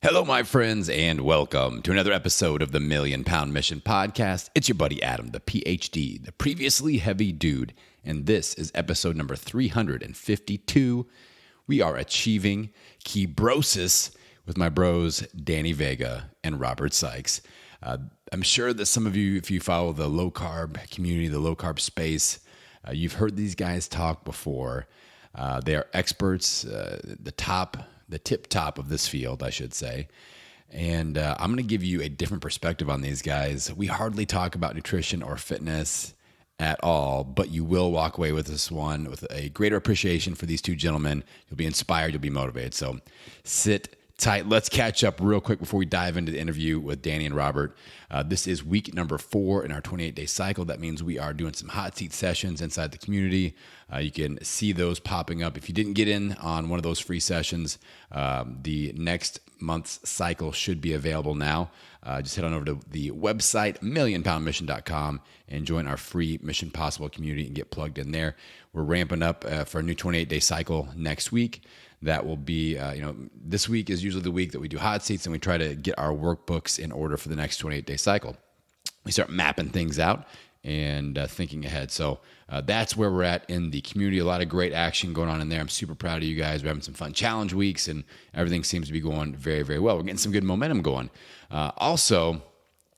Hello, my friends, and welcome to another episode of the Million Pound Mission Podcast. It's your buddy Adam, the PhD, the previously heavy dude, and this is episode number 352. We are achieving KeBROsis with my bros, Danny Vega and Robert Sikes. I'm sure that some of you, if you follow the low-carb community, the low-carb space, you've heard these guys talk before. They are experts, the tip top of this field, I should say. And I'm going to give you a different perspective on these guys. We hardly talk about nutrition or fitness at all, but you will walk away with this one with a greater appreciation for these two gentlemen. You'll be inspired, you'll be motivated. So sit tight. Let's catch up real quick before we dive into the interview with Danny and Robert. This is week number 4 in our 28-day cycle. That means we are doing some hot seat sessions inside the community. You can see those popping up. If you didn't get in on one of those free sessions, the next month's cycle should be available now. Just head on over to the website, millionpoundmission.com, and join our free Mission Possible community and get plugged in there. We're ramping up for a new 28-day cycle next week. That will be, this week is usually the week that we do hot seats and we try to get our workbooks in order for the next 28-day cycle. We start mapping things out and thinking ahead. So that's where we're at in the community. A lot of great action going on in there. I'm super proud of you guys. We're having some fun challenge weeks and everything seems to be going very, very well. We're getting some good momentum going. Also,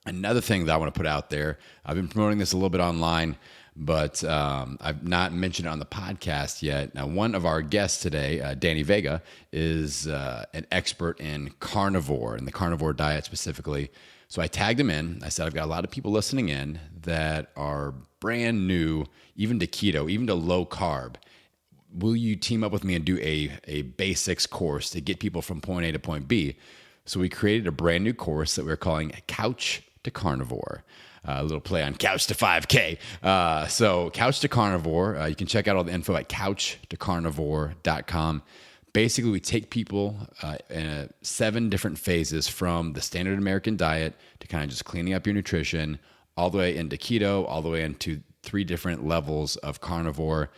another thing that I want to put out there, I've been promoting this a little bit online, but I've not mentioned it on the podcast yet. Now, one of our guests today, Danny Vega, is an expert in carnivore and the carnivore diet specifically. So I tagged him in. I said, I've got a lot of people listening in that are brand new, even to keto, even to low carb. Will you team up with me and do a basics course to get people from point A to point B? So we created a brand new course that we're calling Couch to Carnivore. A little play on Couch to 5K. So Couch to Carnivore, you can check out all the info at couchtocarnivore.com. Basically, we take people in 7 different phases from the standard American diet to kind of just cleaning up your nutrition, all the way into keto, all the way into 3 different levels of carnivore.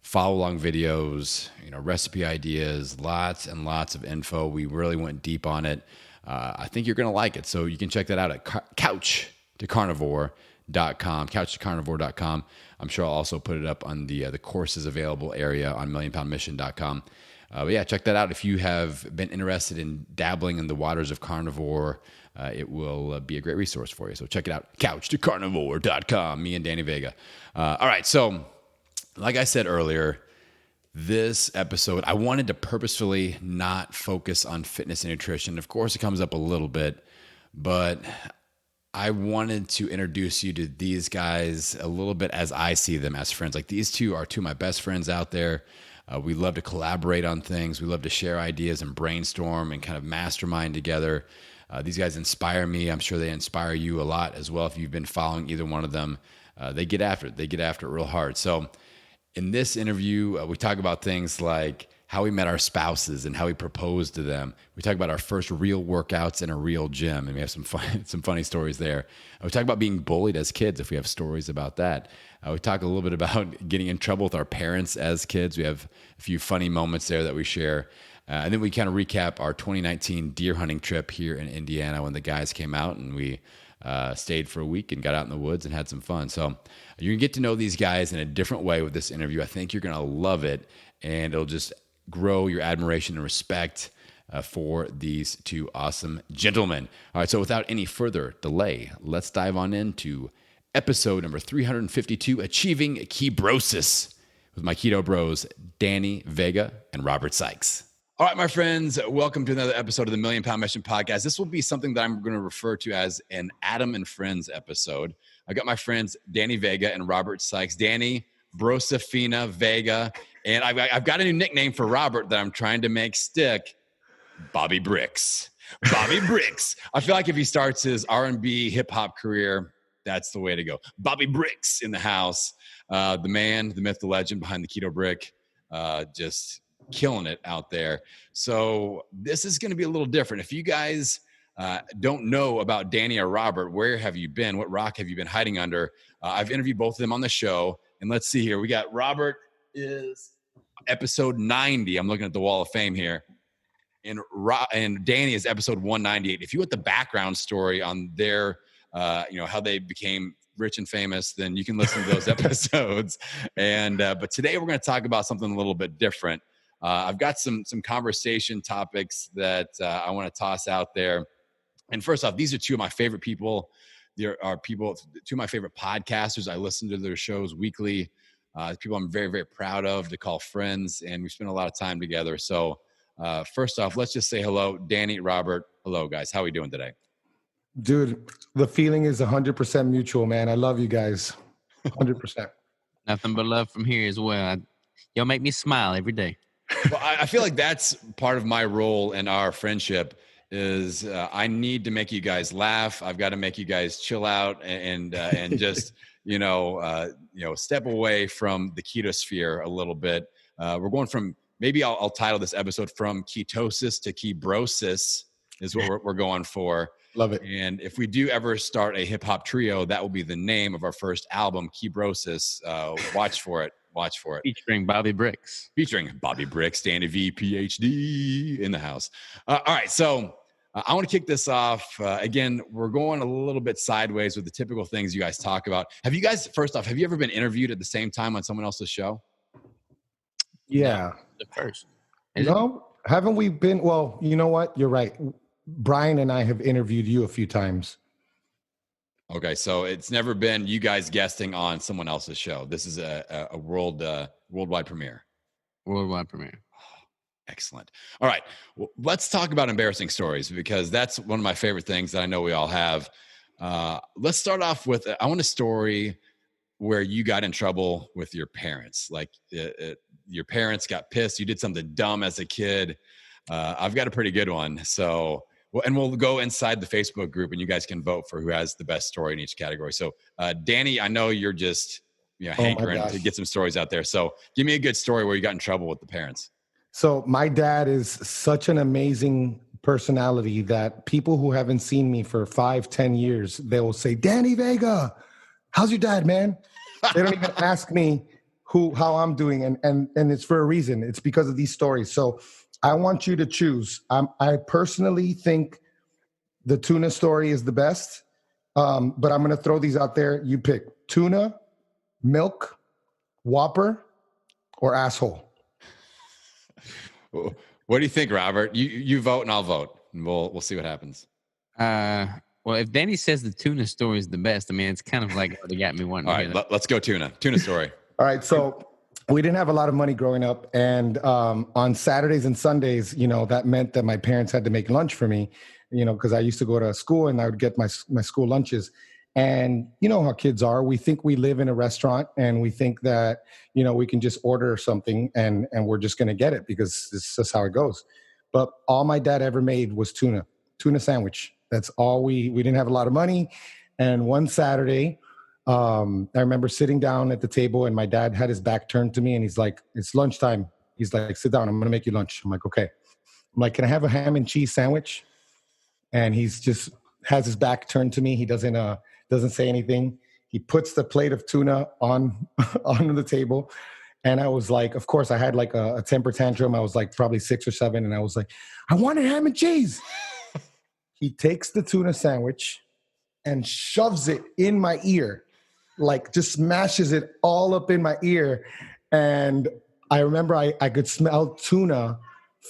Follow-along videos, recipe ideas, lots and lots of info. We really went deep on it. I think you're going to like it. So you can check that out at couchtocarnivore.com, couchtocarnivore.com. I'm sure I'll also put it up on the courses available area on millionpoundmission.com. But yeah, check that out. If you have been interested in dabbling in the waters of carnivore, it will be a great resource for you. So check it out, couchtocarnivore.com, me and Danny Vega. All right, so like I said earlier, this episode, I wanted to purposefully not focus on fitness and nutrition. Of course, it comes up a little bit, but I wanted to introduce you to these guys a little bit as I see them as friends. Like, these two are 2 of my best friends out there. We love to collaborate on things. We love to share ideas and brainstorm and kind of mastermind together. These guys inspire me. I'm sure they inspire you a lot as well. If you've been following either one of them, they get after it. They get after it real hard. So in this interview, we talk about things like how we met our spouses and how we proposed to them. We talk about our first real workouts in a real gym, and we have some funny stories there. We talk about being bullied as kids, if we have stories about that. We talk a little bit about getting in trouble with our parents as kids. We have a few funny moments there that we share. And then we kind of recap our 2019 deer hunting trip here in Indiana when the guys came out, and we stayed for a week and got out in the woods and had some fun. So you can get to know these guys in a different way with this interview. I think you're going to love it, and it'll just grow your admiration and respect for these 2 awesome gentlemen. All right, so without any further delay, let's dive on into episode number 352, Achieving KeBROsis, with my keto bros, Danny Vega and Robert Sikes. All right, my friends, welcome to another episode of the Million Pound Mission Podcast. This will be something that I'm going to refer to as an Adam and Friends episode. I got my friends Danny Vega and Robert Sikes. Danny, Brosafina Vega, and I've got a new nickname for Robert that I'm trying to make stick, Bobby Bricks. Bobby Bricks. I feel like if he starts his R&B hip-hop career, that's the way to go. Bobby Bricks in the house. The man, the myth, the legend behind the Keto Brick, just killing it out there. So this is going to be a little different. If you guys don't know about Danny or Robert, where have you been? What rock have you been hiding under? I've interviewed both of them on the show. And let's see here. We got Robert is episode 90. I'm looking at the Wall of Fame here. and Danny is episode 198. If you want the background story on their, how they became rich and famous, then you can listen to those episodes. And but today we're going to talk about something a little bit different. I've got some conversation topics that I want to toss out there. And first off, these are two of my favorite people. There are two of my favorite podcasters. I listen to their shows weekly. People I'm very, very proud of to call friends, and we spend a lot of time together. So first off, let's just say hello, Danny, Robert. Hello, guys. How are we doing today? Dude, the feeling is 100% mutual, man. I love you guys. 100%. Nothing but love from here as well. Y'all make me smile every day. Well, I feel like that's part of my role in our friendship is I need to make you guys laugh. I've got to make you guys chill out and just, step away from the keto sphere a little bit. We're going from, maybe I'll title this episode From Ketosis to KeBROsis is what we're going for. Love it. And if we do ever start a hip hop trio, that will be the name of our first album, KeBROsis. Watch for it. Watch for it. Featuring Bobby Bricks. Featuring Bobby Bricks, Danny V, PhD in the house. All right. So I want to kick this off. Again, we're going a little bit sideways with the typical things you guys talk about. First off, have you ever been interviewed at the same time on someone else's show? Yeah. The first. No, haven't we been? Well, you know what? You're right. Brian and I have interviewed you a few times. Okay, so it's never been you guys guesting on someone else's show. This is a worldwide premiere. Worldwide premiere. Excellent. All right, well, let's talk about embarrassing stories because that's one of my favorite things that I know we all have. Let's start off with, I want a story where you got in trouble with your parents. Like your parents got pissed. You did something dumb as a kid. I've got a pretty good one. So, and we'll go inside the Facebook group and you guys can vote for who has the best story in each category. So, Danny, I know you're just hankering to get some stories out there. So give me a good story where you got in trouble with the parents. So my dad is such an amazing personality that people who haven't seen me for 5-10 years, they will say, Danny Vega, how's your dad, man? They don't even ask me how I'm doing. And it's for a reason. It's because of these stories. So I want you to choose. I personally think the tuna story is the best, but I'm going to throw these out there. You pick tuna, milk, Whopper, or asshole. What do you think, Robert? You vote and I'll vote, and we'll see what happens. Well, if Danny says the tuna story is the best, I mean, it's kind of like they got me wanting. All right, let's go tuna story. All right, so we didn't have a lot of money growing up, and on Saturdays and Sundays, that meant that my parents had to make lunch for me, because I used to go to school and I would get my school lunches. And you know how kids are. We think we live in a restaurant and we think that, we can just order something and we're just going to get it because this is just how it goes. But all my dad ever made was tuna sandwich. That's all we didn't have a lot of money. And one Saturday, I remember sitting down at the table and my dad had his back turned to me and he's like, it's lunchtime. He's like, sit down. I'm going to make you lunch. I'm like, okay. I'm like, can I have a ham and cheese sandwich? And he's just has his back turned to me. He doesn't say anything. He puts the plate of tuna on the table. And I was like, of course, I had like a temper tantrum. I was like probably 6 or 7. And I was like, I wanted ham and cheese. He takes the tuna sandwich and shoves it in my ear, like just smashes it all up in my ear. And I remember I could smell tuna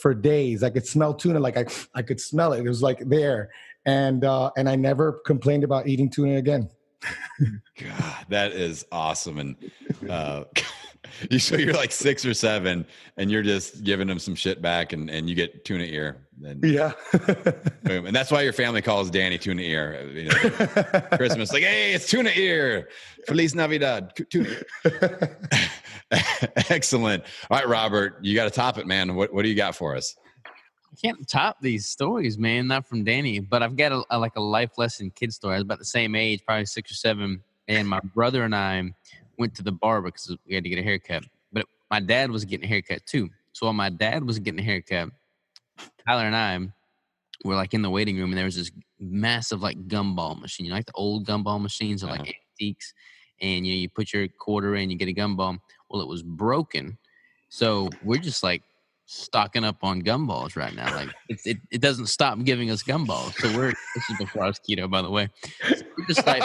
for days. I could smell tuna, like I could smell it. It was like there. And I never complained about eating tuna again. God, that is awesome. And so you're like 6 or 7 and you're just giving them some shit back and you get tuna ear. And, yeah. Boom. And that's why your family calls Danny tuna ear. Christmas, like, hey, it's tuna ear. Feliz Navidad. Tuna ear. Excellent. All right, Robert, you got to top it, man. What do you got for us? I can't top these stories, man. Not from Danny, but I've got a life lesson kid story. I was about the same age, probably 6 or 7, and my brother and I went to the barber because we had to get a haircut. But my dad was getting a haircut too. So while my dad was getting a haircut, Tyler and I were like in the waiting room, and there was this massive like gumball machine, like the old gumball machines are like antiques, and you put your quarter in, you get a gumball. Well, it was broken, so we're just like stocking up on gumballs right now. Like it doesn't stop giving us gumballs. So this is before I was keto, by the way. So we're just like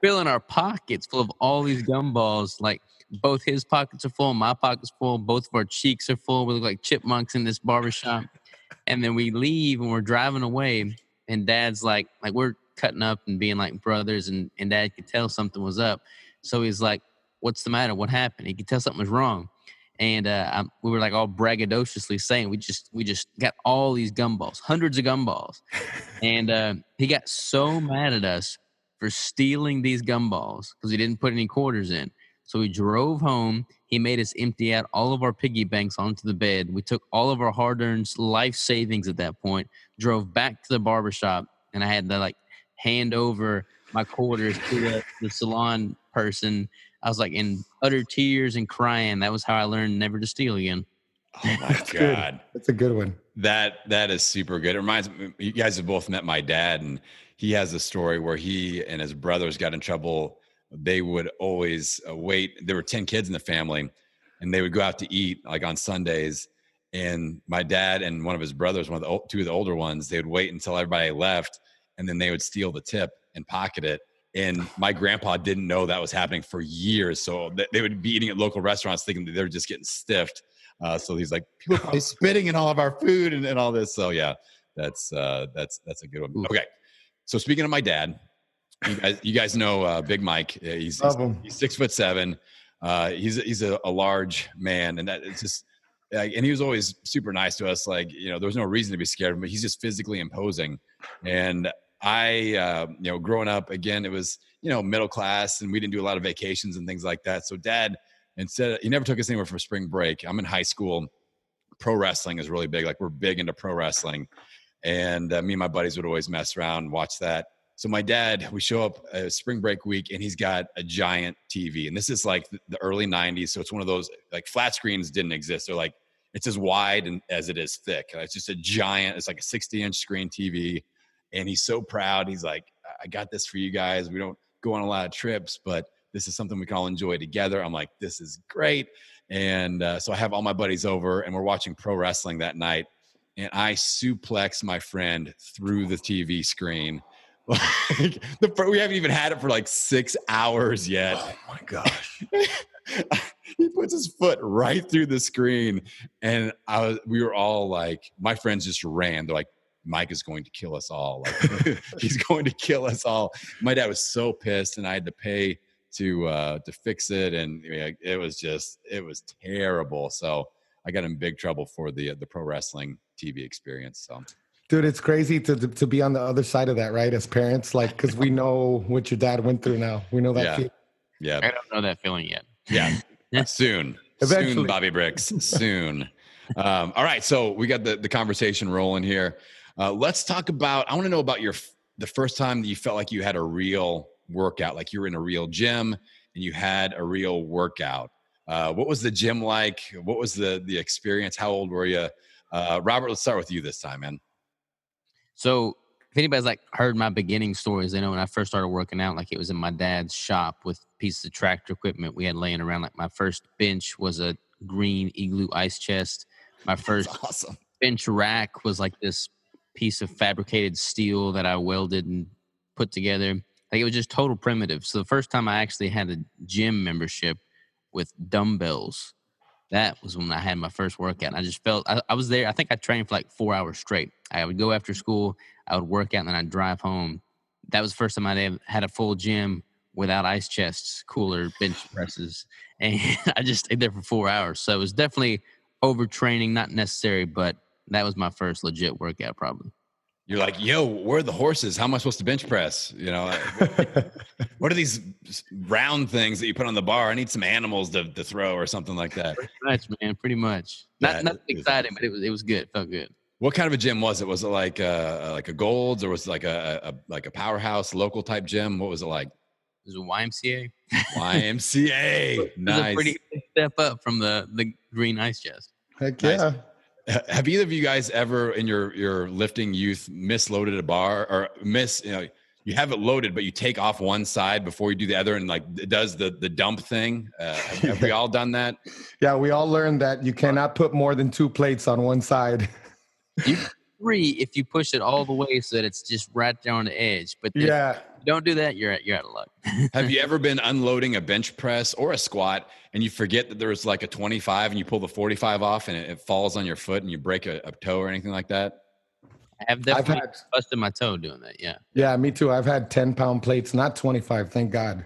filling our pockets full of all these gumballs. Like both his pockets are full, my pockets full, both of our cheeks are full. We look like chipmunks in this barbershop. And then we leave and we're driving away. And dad's like we're cutting up and being like brothers, and dad could tell something was up. So he's like, "What's the matter? What happened?" He could tell something was wrong. And we were like all braggadociously saying we just got all these gumballs, hundreds of gumballs. And he got so mad at us for stealing these gumballs because he didn't put any quarters in. So we drove home. He made us empty out all of our piggy banks onto the bed. We took all of our hard-earned life savings at that point, drove back to the barbershop, and I had to like hand over my quarters to the salon person. I was like in utter tears and crying. That was how I learned never to steal again. Oh my God. Good. That's a good one. That is super good. It reminds me, you guys have both met my dad, and he has a story where he and his brothers got in trouble. They would always wait. There were 10 kids in the family, and they would go out to eat like on Sundays. And my dad and one of his brothers, two of the older ones, they would wait until everybody left, and then they would steal the tip and pocket it. And my grandpa didn't know that was happening for years. So they would be eating at local restaurants thinking that they were just getting stiffed. So he's like, people are probably spitting in all of our food and all this. So yeah, that's a good one. Okay. So speaking of my dad, you guys know Big Mike. He's 6'7". He's a large man, and that it's just, and he was always super nice to us. Like, there was no reason to be scared of him, but he's just physically imposing. And I, growing up, again, it was, middle class, and we didn't do a lot of vacations and things like that. So dad, he never took us anywhere for spring break. I'm in high school. Pro wrestling is really big. Like, we're big into pro wrestling. And me and my buddies would always mess around and watch that. So my dad, we show up spring break week, and he's got a giant TV. And this is like the early 90s. So it's one of those, like, flat screens didn't exist. They're like, it's as wide as it is thick. It's just it's like a 60-inch screen TV. And he's so proud. He's like, I got this for you guys. We don't go on a lot of trips, but this is something we can all enjoy together. I'm like, this is great. And so I have all my buddies over, and we're watching pro wrestling that night. And I suplex my friend through the TV screen. Like, we haven't even had it for like 6 hours yet. Oh my gosh. He puts his foot right through the screen. And we were all like, my friends just ran. They're like, Mike is going to kill us all. Like, he's going to kill us all. My dad was so pissed, and I had to pay to fix it. And it was terrible. So I got in big trouble for the pro wrestling TV experience. So, dude, it's crazy to be on the other side of that, right? As parents, like, because we know what your dad went through now. We know that feeling. Yeah. I don't know that feeling yet. Yeah. Soon. Eventually. Soon, Bobby Bricks. Soon. All right. So we got the conversation rolling here. Let's talk about, I want to know about the first time that you felt like you had a real workout, like you were in a real gym and you had a real workout. What was the gym like? What was the experience? How old were you? Robert, let's start with you this time, man. So if anybody's like heard my beginning stories, they know when I first started working out, like it was in my dad's shop with pieces of tractor equipment we had laying around. Like my first bench was a green Igloo ice chest. My first awesome bench rack was like this piece of fabricated steel that I welded and put together. Like it was just total primitive. So the first time I actually had a gym membership with dumbbells, that was when I had my first workout. And I just felt, I was there. I think I trained for like 4 hours straight. I would go after school, I would work out, and then I'd drive home. That was the first time I had a full gym without ice chests, cooler, bench presses. And I just stayed there for 4 hours. So it was definitely overtraining, not necessary, but that was my first legit workout probably. You're like, yo, where are the horses? How am I supposed to bench press? What are these round things that you put on the bar? I need some animals to throw or something like that. Pretty much, man. Pretty much. Nothing exciting, awesome. But it was good. It felt good. What kind of a gym was it? Was it like a Gold's, or was it like a powerhouse local type gym? What was it like? It was a YMCA. YMCA. Nice. It was a pretty big step up from the green ice chest. Heck yeah. Nice. Have either of you guys ever in your lifting youth misloaded a bar or you have it loaded, but you take off one side before you do the other, and like it does the dump thing. Have we all done that? Yeah, we all learned that you cannot put more than 2 plates on one side. You can 3 if you push it all the way so that it's just right there on the edge. But then Yeah. if you don't do that, you're out of luck. Have you ever been unloading a bench press or a squat and you forget that there's like a 25 and you pull the 45 off and it falls on your foot and you break a toe or anything like that? I've definitely busted my toe doing that. Yeah. Yeah, me too. I've had 10-pound plates, not 25, thank God.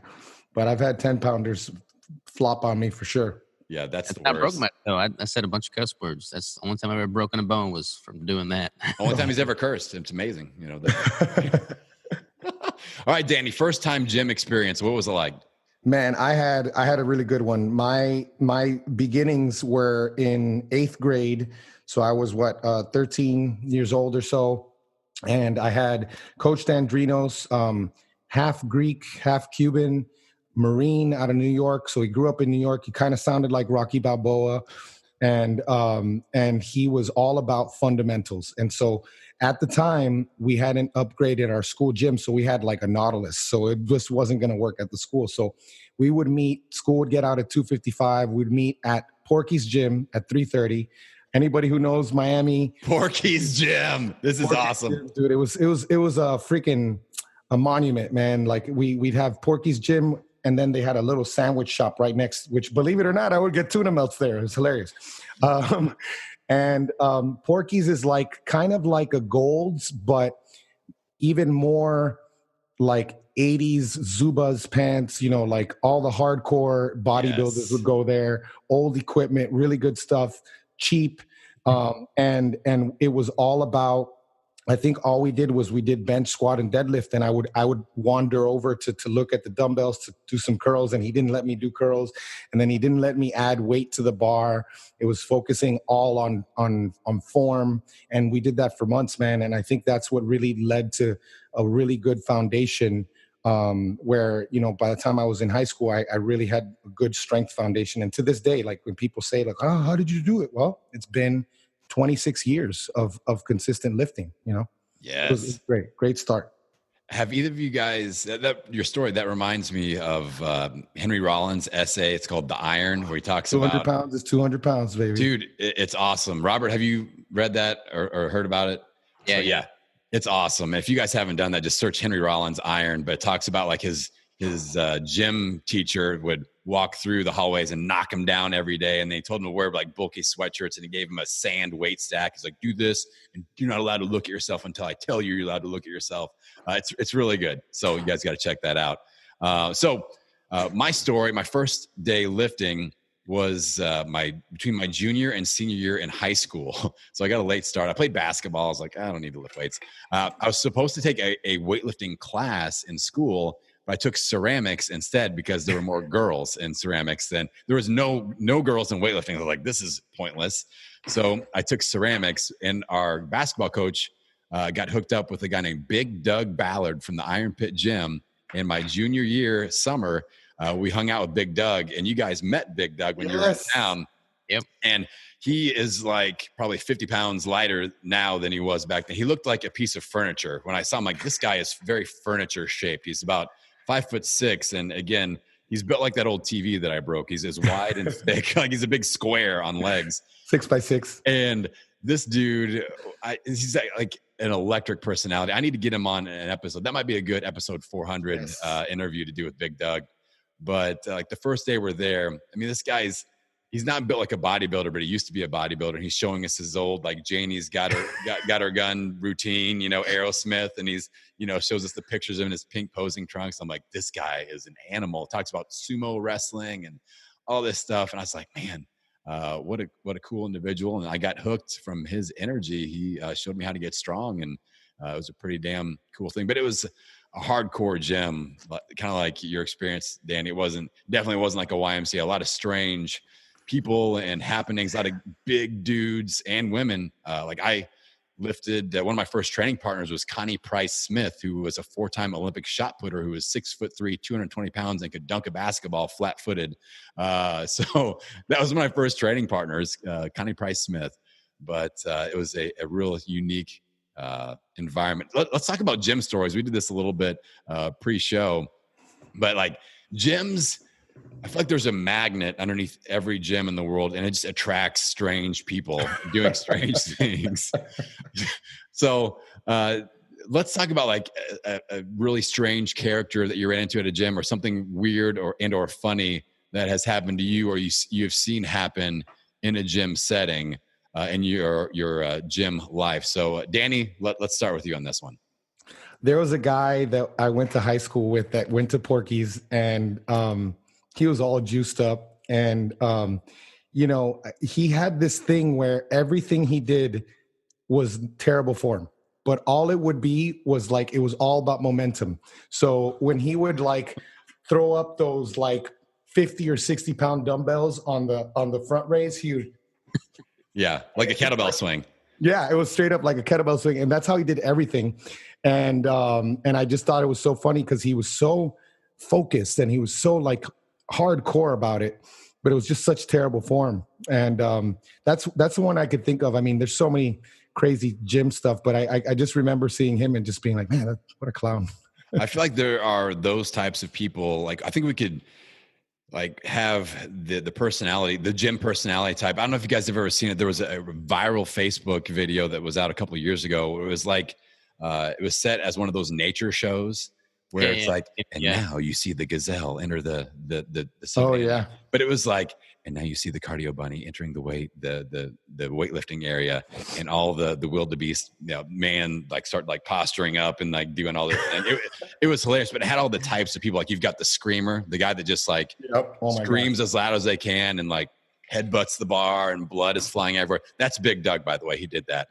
But I've had 10-pounders flop on me for sure. Yeah, that's the I worst. broke my toe. I said a bunch of cuss words. That's the only time I've ever broken a bone was from doing that. Only time he's ever cursed. It's amazing. You know. All right, Danny, first time gym experience. What was it like? Man, I had a really good one. My beginnings were in 8th grade. So I was 13 years old or so. And I had Coach Dandrinos, half Greek, half Cuban, Marine out of New York. So he grew up in New York. He kind of sounded like Rocky Balboa. And he was all about fundamentals. And so at the time, we hadn't upgraded our school gym. So we had like a Nautilus. So it just wasn't going to work at the school. So we would meet, school would get out at 2:55. We'd meet at Porky's gym at 3:30. Anybody who knows Miami, Porky's gym. This is awesome. Gym, dude. It was a freaking a monument, man. Like we'd have Porky's gym, and then they had a little sandwich shop right next, which, believe it or not, I would get tuna melts there. It's hilarious. Porky's is like kind of like a Gold's, but even more like 80s Zubaz pants, you know, like all the hardcore bodybuilders would go there, old equipment, really good stuff, cheap. And it was all about, I think all we did was we did bench, squat, and deadlift. And I would wander over to look at the dumbbells to do some curls, and he didn't let me do curls. And then he didn't let me add weight to the bar. It was focusing all on form. And we did that for months, man. And I think that's what really led to a really good foundation, where, you know, by the time I was in high school, I really had a good strength foundation. And to this day, like when people say like, oh, how did you do it? Well, it's been 26 years of consistent lifting, you know? Yes. It was great start. Have either of you guys, your story, that reminds me of Henry Rollins' essay. It's called The Iron, where he talks 200 about 200 pounds is 200 pounds, baby. Dude, it's awesome. Robert, have you read that or heard about it? Yeah. It's awesome. If you guys haven't done that, just search Henry Rollins' Iron. But it talks about like his gym teacher would walk through the hallways and knock him down every day. And they told him to wear like bulky sweatshirts, and he gave him a sand weight stack. He's like, do this, and you're not allowed to look at yourself until I tell you you're allowed to look at yourself. It's really good. So you guys got to check that out. My story, my first day lifting was between my junior and senior year in high school. So I got a late start. I played basketball. I was like, I don't need to lift weights. I was supposed to take a weightlifting class in school, but I took ceramics instead because there were more girls in ceramics than there was no girls in weightlifting. I was like, this is pointless. So I took ceramics, and our basketball coach got hooked up with a guy named Big Doug Ballard from the Iron Pit Gym. In my junior year summer, we hung out with Big Doug, and you guys met Big Doug when you were in town. Yep. And he is like probably 50 pounds lighter now than he was back then. He looked like a piece of furniture. When I saw him, like, this guy is very furniture shaped. He's about 5'6", and again, he's built like that old TV that I broke. He's as wide and thick, like he's a big square on legs, 6x6. And this dude, he's like an electric personality. I need to get him on an episode. That might be a good episode 400 interview to do with Big Doug. But like the first day we're there, I mean, this guy's, he's not built like a bodybuilder, but he used to be a bodybuilder. And he's showing us his old, like, Janie's got her gun routine, you know, Aerosmith. And he's, you know, shows us the pictures of him in his pink posing trunks. I'm like, this guy is an animal. Talks about sumo wrestling and all this stuff. And I was like, man, what a cool individual. And I got hooked from his energy. He showed me how to get strong, and it was a pretty damn cool thing. But it was a hardcore gym, kind of like your experience, Danny. Definitely wasn't like a YMCA. A lot of strange people and happenings, a lot of big dudes and women. Like I lifted, one of my first training partners was Connie Price Smith, who was a 4-time Olympic shot putter, who was 6'3", 220 pounds, and could dunk a basketball flat footed. So that was my first training partners, Connie Price Smith. But it was a real unique environment. Let's talk about gym stories. We did this a little bit pre-show, but like gyms, I feel like there's a magnet underneath every gym in the world, and it just attracts strange people doing strange things. So let's talk about like a really strange character that you ran into at a gym, or something weird or funny that has happened to you, or you've seen happen in a gym setting in your gym life. So Danny, let's start with you on this one. There was a guy that I went to high school with that went to Porky's, and he was all juiced up. And, he had this thing where everything he did was terrible form, but all it would be was like, it was all about momentum. So when he would like throw up those like 50 or 60 pound dumbbells on the front raise, he would. Yeah. Like a kettlebell swing. Yeah. It was straight up like a kettlebell swing. And that's how he did everything. And I just thought it was so funny because he was so focused and he was so like hardcore about it, but it was just such terrible form. And that's the one I could think of. I mean, there's so many crazy gym stuff, but I just remember seeing him and just being like, man, what a clown. I feel like there are those types of people. Like, I think we could like have the personality, the gym personality type. I don't know if you guys have ever seen it. There was a viral Facebook video that was out a couple of years ago. It was like, it was set as one of those nature shows where it's like, and now you see the gazelle enter the oh yeah. But it was like, and now you see the cardio bunny entering the weightlifting area, and all the wildebeest, man, like start like posturing up and like doing all this. And it was hilarious, but it had all the types of people. Like, you've got the screamer, the guy that just like screams as loud as they can and like headbutts the bar and blood is flying everywhere. That's Big Doug, by the way. He did that.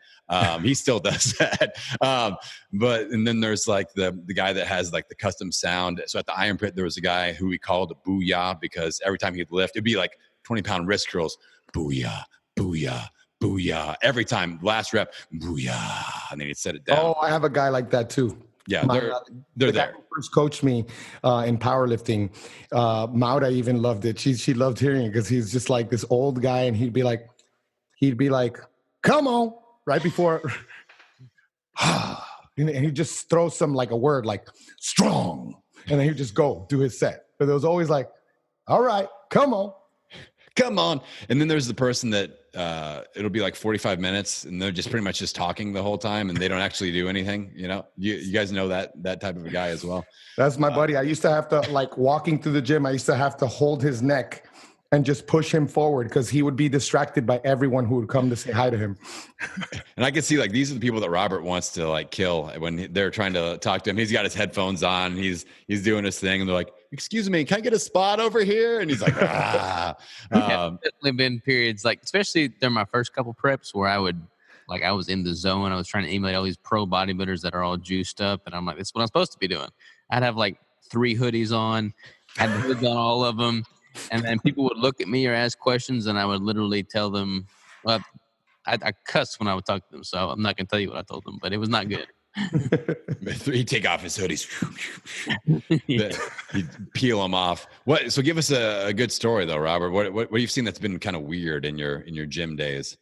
He still does that. And then there's like the guy that has like the custom sound. So at the Iron Pit, there was a guy who we called Booyah, because every time he'd lift, it'd be like 20-pound wrist curls. Booyah, booyah, booyah. Every time, last rep, booyah. And then he'd set it down. Oh, I have a guy like that too. Yeah, they're there. Who first coached me in powerlifting, Mauda even loved it. She loved hearing it because he's just like this old guy, and he'd be like, "Come on!" right before, and he'd just throw some like a word like "strong," and then he'd just go do his set. But it was always like, "All right, come on." And then there's the person that it'll be like 45 minutes and they're just pretty much just talking the whole time and they don't actually do anything. You guys know that type of a guy as well. That's my buddy. I used to have to, like, walking through the gym, I used to have to hold his neck and just push him forward because he would be distracted by everyone who would come to say hi to him. And I can see, like, these are the people that Robert wants to like kill when they're trying to talk to him. He's got his headphones on, and he's doing his thing, and they're like, "Excuse me, can I get a spot over here?" And he's like, "Ah." Definitely been periods, like, especially during my first couple preps, where I was in the zone. I was trying to emulate all these pro bodybuilders that are all juiced up, and I'm like, "This is what I'm supposed to be doing." I'd have like 3 hoodies on, had the hoods on all of them. And then people would look at me or ask questions, and I would literally tell them, well, I cuss when I would talk to them, so I'm not going to tell you what I told them, but it was not good. He'd take off his hoodies. He'd peel them off. So give us a good story, though, Robert. What you've seen that's been kind of weird in your gym days?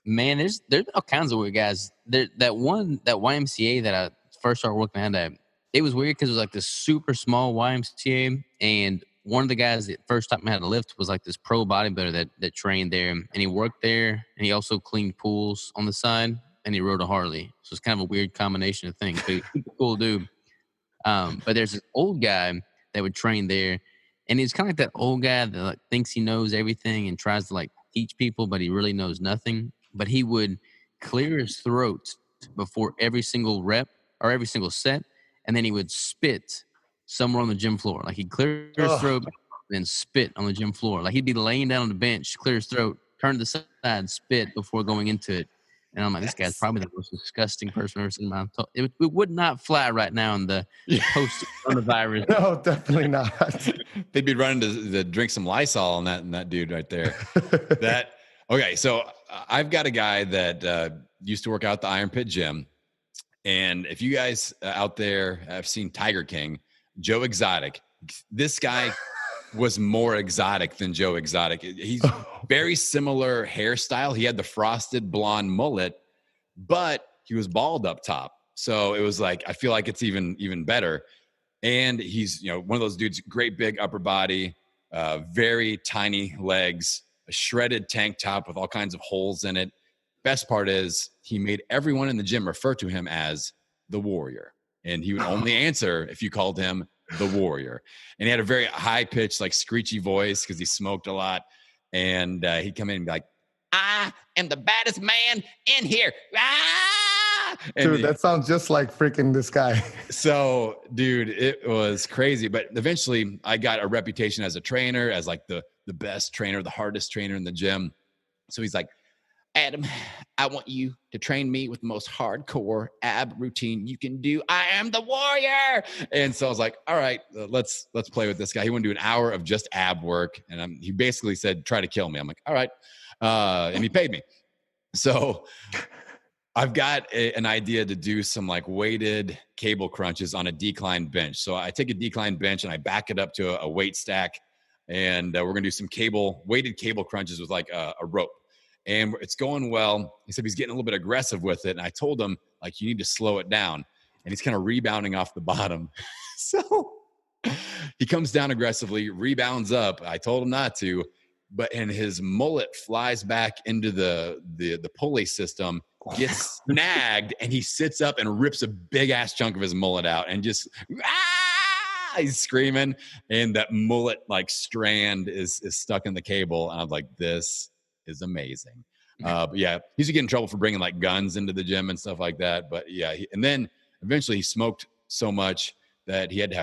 Man, there's all kinds of weird guys. That YMCA that I first started working at, it was weird because it was like this super small YMCA, and one of the guys that first taught me how to lift was like this pro bodybuilder that trained there, and he worked there, and he also cleaned pools on the side, and he rode a Harley. So it's kind of a weird combination of things. But he's a cool dude. But there's this old guy that would train there, and he's kind of like that old guy that like thinks he knows everything and tries to like teach people, but he really knows nothing. But he would clear his throat before every single rep or every single set, and then he would spit somewhere on the gym floor. Like, he'd clear his throat and spit on the gym floor. Like, he'd be laying down on the bench, clear his throat, turn to the side, spit before going into it. And I'm like, this guy's probably the most disgusting person I've ever seen in my life. It would not fly right now in the post-coronavirus. No, definitely not. They'd be running to drink some Lysol on that dude right there. Okay, so I've got a guy that used to work out at the Iron Pit gym. And if you guys out there have seen Tiger King, Joe Exotic, this guy was more exotic than Joe Exotic. He's very similar hairstyle. He had the frosted blonde mullet, but he was bald up top. So it was like, I feel like it's even better. And he's, one of those dudes, great big upper body, very tiny legs, a shredded tank top with all kinds of holes in it. Best part is he made everyone in the gym refer to him as the Warrior. And he would only answer if you called him the Warrior. And he had a very high pitched, like screechy voice because he smoked a lot. And he'd come in and be like, I am the baddest man in here. And dude, that sounds just like freaking this guy. So, dude, it was crazy. But eventually I got a reputation as a trainer, as like the best trainer, the hardest trainer in the gym. So he's like, Adam, I want you to train me with the most hardcore ab routine you can do. I am the Warrior. And so I was like, all right, let's play with this guy. He wanted to do an hour of just ab work. And he basically said, try to kill me. I'm like, all right. And he paid me. So I've got an idea to do some like weighted cable crunches on a decline bench. So I take a decline bench and I back it up to a weight stack. And we're going to do some weighted cable crunches with like a rope. And it's going well. He said he's getting a little bit aggressive with it. And I told him, like, you need to slow it down. And he's kind of rebounding off the bottom. So he comes down aggressively, rebounds up. I told him not to, and his mullet flies back into the pulley system, gets snagged, and he sits up and rips a big ass chunk of his mullet out and just, he's screaming. And that mullet like strand is stuck in the cable. And I'm like, this is amazing. But yeah, he used to get in trouble for bringing like guns into the gym and stuff like that. But yeah, and then eventually he smoked so much that he had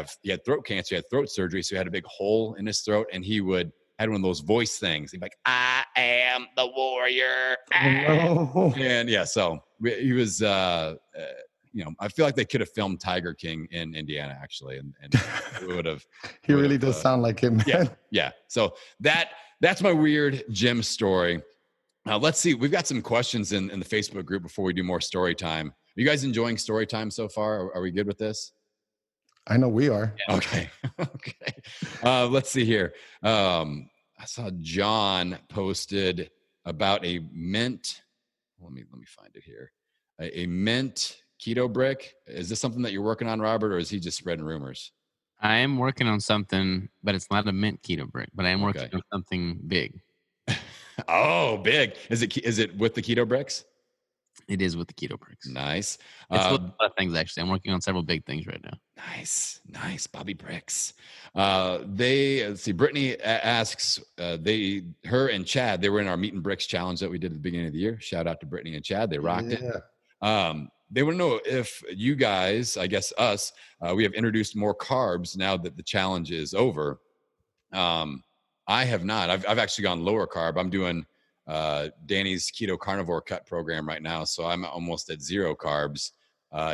throat cancer, he had throat surgery. So he had a big hole in his throat, and he had one of those voice things. He'd be like, I am the Warrior. No. And yeah, so he was, I feel like they could have filmed Tiger King in Indiana actually. And it would have. He really does sound like him, man. Yeah. Yeah. So that's my weird gym story. Let's see. We've got some questions in the Facebook group before we do more story time. Are you guys enjoying story time so far? Are we good with this? I know we are. Yeah. Okay. Okay. Let's see here. I saw John posted about a mint. Let me find it here. A mint keto brick. Is this something that you're working on, Robert, or is he just spreading rumors? I am working on something, but it's not a mint keto brick, but I am working on something big. Oh, big. Is it with the keto bricks? It is with the keto bricks. Nice. It's with a lot of things, actually. I'm working on several big things right now. Nice. Bobby Bricks. Let's see. Brittany asks, her and Chad, they were in our Meat and Bricks challenge that we did at the beginning of the year. Shout out to Brittany and Chad. They rocked it. They want to know if you guys, I guess us, we have introduced more carbs now that the challenge is over. I have not. I've actually gone lower carb. I'm doing Danny's Keto Carnivore cut program right now, so I'm almost at 0 carbs.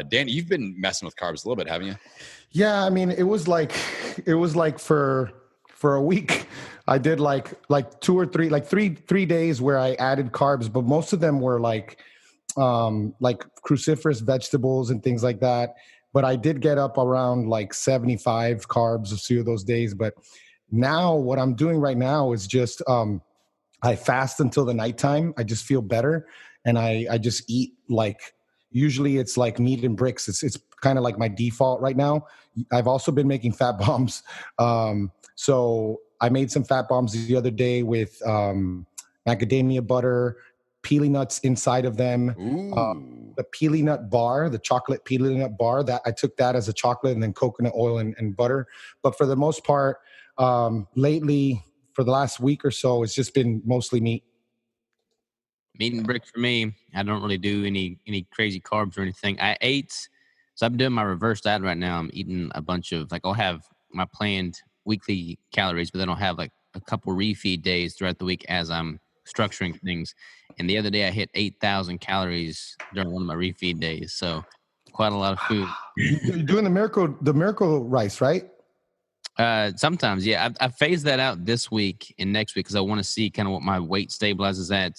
Danny, you've been messing with carbs a little bit, haven't you? Yeah, I mean, it was like for a week, I did like 2 or 3, like three days where I added carbs, but most of them were like cruciferous vegetables and things like that. But I did get up around like 75 carbs a few of those days. But now what I'm doing right now is just I fast until the nighttime. I just feel better, and I just eat like, usually it's like meat and bricks. It's kind of like my default right now. I've also been making fat bombs. So I made some fat bombs the other day with macadamia butter, peely nuts inside of them. The peely nut bar, the chocolate peely nut bar, that I took that as a chocolate, and then coconut oil and butter. But for the most part, lately, for the last week or so, it's just been mostly meat. Meat and bricks for me. I don't really do any crazy carbs or anything. So I'm doing my reverse diet right now. I'm eating a bunch of, like, I'll have my planned weekly calories, but then I'll have like a couple refeed days throughout the week as I'm structuring things. And the other day I hit 8,000 calories during one of my refeed days. So quite a lot of food. You're doing the miracle rice, right? Sometimes, yeah. I phased that out this week and next week because I want to see kind of what my weight stabilizes at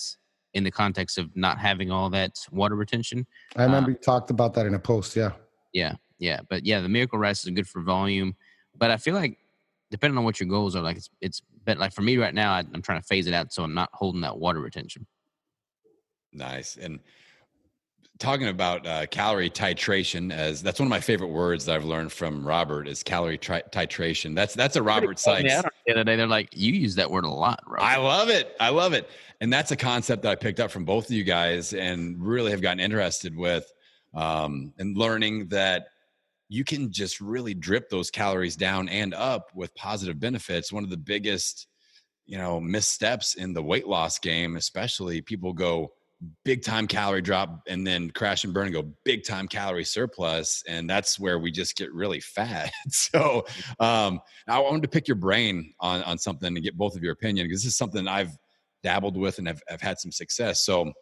in the context of not having all that water retention. I remember you talked about that in a post. Yeah. Yeah. But yeah, the miracle rice is good for volume. But I feel like depending on what your goals are, like it's but like for me right now, I'm trying to phase it out so I'm not holding that water retention. Nice. And talking about calorie titration, as that's one of my favorite words that I've learned from Robert is calorie titration. That's a Robert Sikes. The other day, they're like, you use that word a lot, Robert. I love it. I love it. And that's a concept that I picked up from both of you guys and really have gotten interested with, and learning that you can just really drip those calories down and up with positive benefits. One of the biggest, missteps in the weight loss game, especially, people go big time calorie drop and then crash and burn and go big time calorie surplus. And that's where we just get really fat. So I wanted to pick your brain on something and get both of your opinion, because this is something I've dabbled with and have had some success. So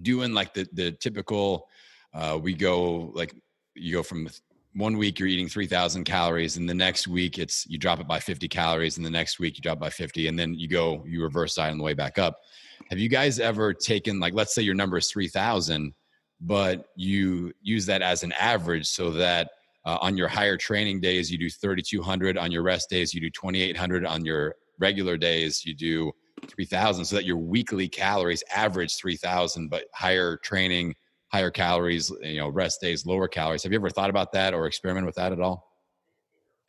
doing like the typical, you go from 1 week you're eating 3,000 calories, and the next week you drop it by 50 calories, and the next week you drop by 50, and then you reverse diet on the way back up. Have you guys ever taken, like, let's say your number is 3,000, but you use that as an average, so that on your higher training days, you do 3,200, on your rest days, you do 2,800, on your regular days, you do 3,000, so that your weekly calories average 3,000, but higher training, higher calories, rest days, lower calories. Have you ever thought about that or experimented with that at all?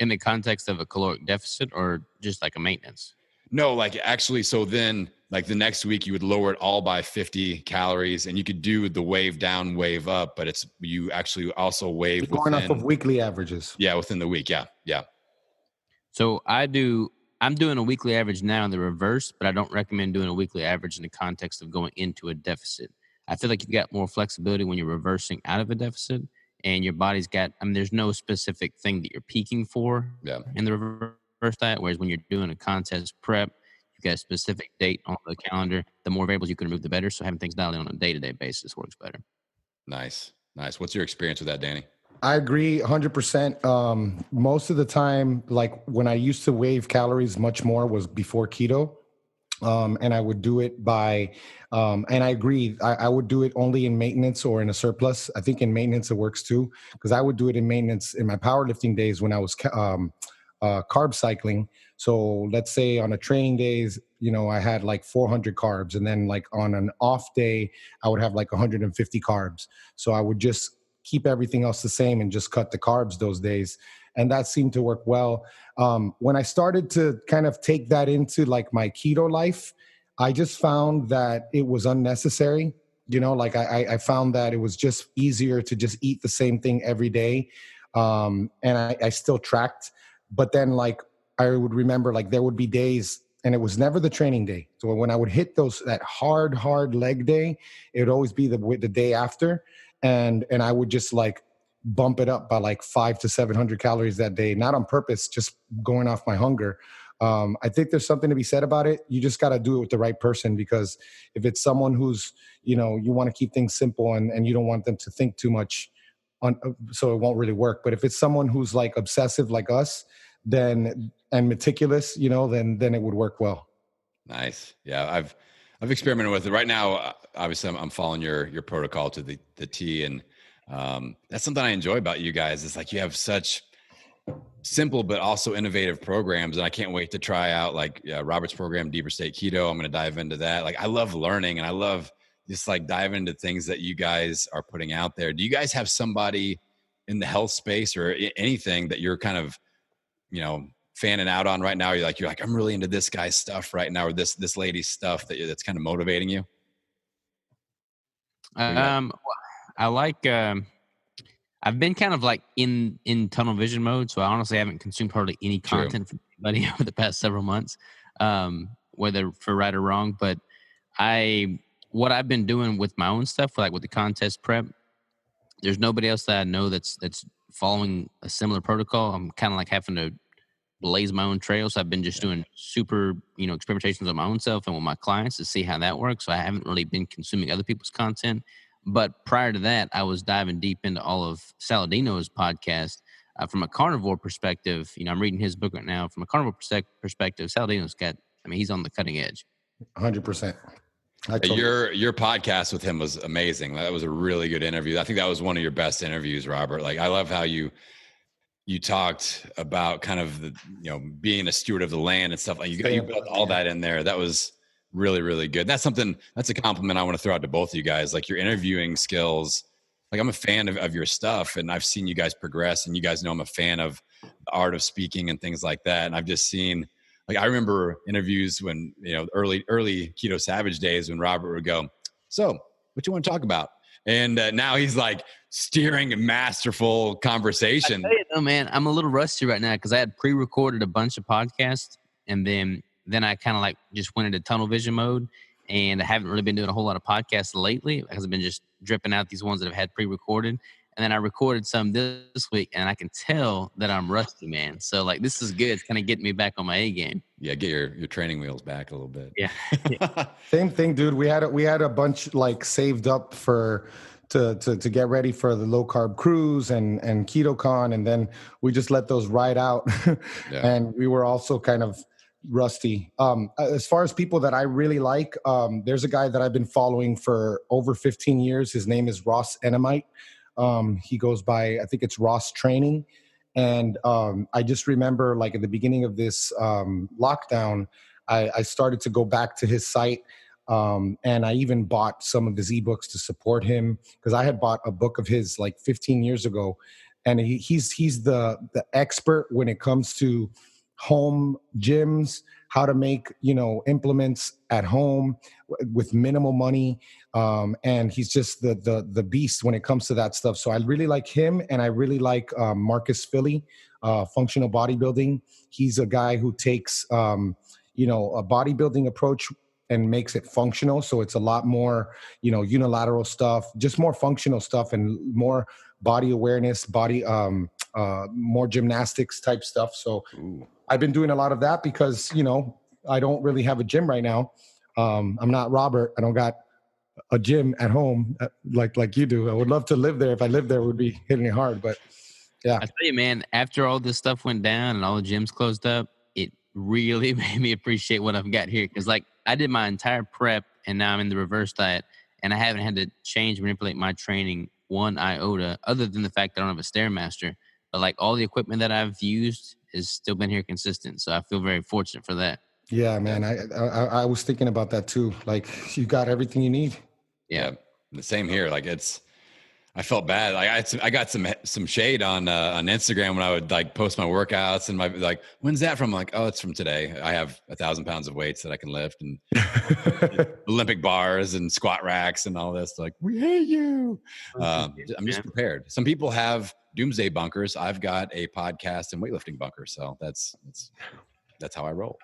In the context of a caloric deficit, or just like a maintenance? No, like actually, so then like the next week you would lower it all by 50 calories, and you could do the wave down, wave up, but you actually also wave going off of weekly averages. Yeah, within the week. Yeah. So I'm doing a weekly average now in the reverse, but I don't recommend doing a weekly average in the context of going into a deficit. I feel like you've got more flexibility when you're reversing out of a deficit, and your body's got, there's no specific thing that you're peaking for in the reverse diet. Whereas when you're doing a contest prep, you've got a specific date on the calendar. The more variables you can remove, the better. So having things dialed in on a day-to-day basis works better. Nice. What's your experience with that, Danny? I agree 100%. Most of the time, like when I used to wave calories much more was before keto. And I would do it by, and I agree, I would do it only in maintenance or in a surplus. I think in maintenance it works too, because I would do it in maintenance in my powerlifting days when I was carb cycling. So let's say on a training days, I had like 400 carbs, and then like on an off day, I would have like 150 carbs. So I would just keep everything else the same and just cut the carbs those days. And that seemed to work well. When I started to kind of take that into like my keto life, I just found that it was unnecessary. Like I found that it was just easier to just eat the same thing every day. And I still tracked, but then like I would remember like there would be days, and it was never the training day. So when I would hit that hard leg day, it would always be the day after. And I would just like bump it up by like 500 to 700 calories that day, not on purpose, just going off my hunger. I think there's something to be said about it. You just got to do it with the right person, because if it's someone who's, you want to keep things simple and you don't want them to think too much so it won't really work. But if it's someone who's like obsessive like us, and meticulous, then it would work well. Nice. Yeah. I've experimented with it right now. Obviously I'm following your protocol to the T, and that's something I enjoy about you guys. It's like you have such simple but also innovative programs, and I can't wait to try out like Robert's program, Deeper State Keto. I'm going to dive into that. Like I love learning, and I love just like diving into things that you guys are putting out there. Do you guys have somebody in the health space or anything that you're kind of, fanning out on right now? You're like, I'm really into this guy's stuff right now, or this lady's stuff that's kind of motivating you? I like, I've been kind of like in tunnel vision mode. So I honestly haven't consumed hardly any content from anybody over the past several months, whether for right or wrong. But what I've been doing with my own stuff, like with the contest prep, there's nobody else that I know that's following a similar protocol. I'm kind of like having to blaze my own trail. So I've been just doing super, experimentations on my own self and with my clients to see how that works. So I haven't really been consuming other people's content. But prior to that, I was diving deep into all of Saladino's podcast. From a carnivore perspective, I'm reading his book right now. From a carnivore perspective, Saladino's he's on the cutting edge. 100%. Your podcast with him was amazing. That was a really good interview. I think that was one of your best interviews, Robert. Like I love how you talked about kind of the, being a steward of the land and stuff like you built all that in there. That was really, really good. That's a compliment I want to throw out to both of you guys. Like your interviewing skills, like I'm a fan of your stuff, and I've seen you guys progress, and you guys know I'm a fan of the art of speaking and things like that. And I've just seen, like, I remember interviews when, early Keto Savage days when Robert would go, so what you want to talk about? And now he's like steering a masterful conversation. I tell you though, man, I'm a little rusty right now because I had pre-recorded a bunch of podcasts, and then I kind of like just went into tunnel vision mode, and I haven't really been doing a whole lot of podcasts lately because I've been just dripping out these ones that I've had pre-recorded. And then I recorded some this week, and I can tell that I'm rusty, man. So like, this is good. It's kind of getting me back on my A game. Yeah, get your training wheels back a little bit. Yeah. Same thing, dude. We had a bunch like saved up to get ready for the low carb cruise and KetoCon, and then we just let those ride out. Yeah. And we were also kind of rusty. As far as people that I really like, there's a guy that I've been following for over 15 years. His name is Ross Enamite. He goes by, I think it's Ross Training. And I just remember, like, at the beginning of this lockdown, I started to go back to his site. And I even bought some of his ebooks to support him, because I had bought a book of his like 15 years ago. And he's the expert when it comes to home gyms, how to make, implements at home with minimal money. And he's just the beast when it comes to that stuff. So I really like him. And I really like Marcus Philly, functional bodybuilding. He's a guy who takes, a bodybuilding approach and makes it functional. So it's a lot more, unilateral stuff, just more functional stuff and more body awareness, more gymnastics type stuff. So Ooh. I've been doing a lot of that because, I don't really have a gym right now. I'm not Robert. I don't got a gym at home like you do. I would love to live there. If I lived there, it would be hitting it hard. But yeah. I tell you, man, after all this stuff went down and all the gyms closed up, it really made me appreciate what I've got here. Because like, I did my entire prep and now I'm in the reverse diet, and I haven't had to change, manipulate my training one iota, other than the fact that I don't have a Stairmaster. But like, all the equipment that I've used has still been here consistent. So I feel very fortunate for that. Yeah, man. I was thinking about that too. Like, you got everything you need. Yeah. The same here. Like, I felt bad. Like I got some shade on Instagram when I would like post my workouts, and my like, when's that from? I'm like, oh, it's from today. I have 1,000 pounds of weights that I can lift, and Olympic bars and squat racks and all this. Like, we hate you. I'm just prepared. Some people have doomsday bunkers. I've got a podcast and weightlifting bunker. So that's how I roll.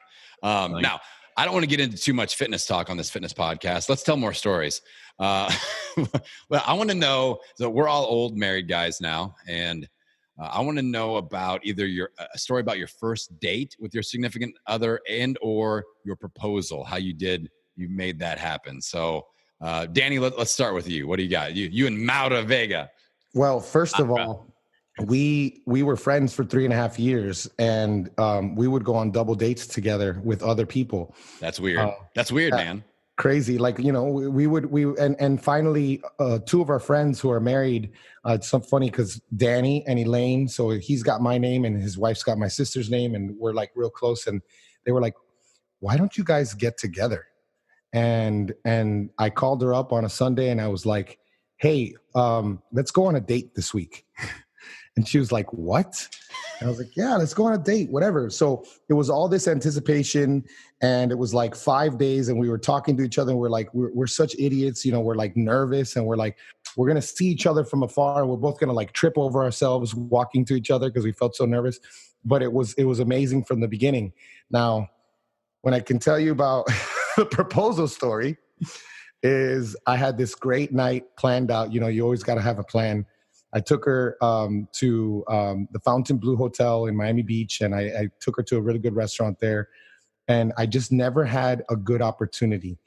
Now, I don't want to get into too much fitness talk on this fitness podcast. Let's tell more stories. Well, I want to know, so we're all old married guys now, and I want to know about either a story about your first date with your significant other and or your proposal, how you made that happen. So, Danny, let's start with you. What do you got? You and Maura Vega. Well, first of all, we were friends for 3.5 years, and we would go on double dates together with other people. That's weird. That's weird, man. Crazy. Like, and finally, two of our friends who are married, it's so funny because Danny and Elaine, so he's got my name and his wife's got my sister's name, and we're like real close. And they were like, why don't you guys get together? And I called her up on a Sunday and I was like, hey, let's go on a date this week. And she was like, what? And I was like, yeah, let's go on a date, whatever. So it was all this anticipation, and it was like 5 days, and we were talking to each other, and we're like, we're such idiots, we're like nervous, and we're like, we're going to see each other from afar, and we're both going to like trip over ourselves walking to each other because we felt so nervous. But it was amazing from the beginning. Now, when I can tell you about the proposal story is I had this great night planned out. You always got to have a plan. I took her to the Fountain Blue Hotel in Miami Beach, and I took her to a really good restaurant there. And I just never had a good opportunity.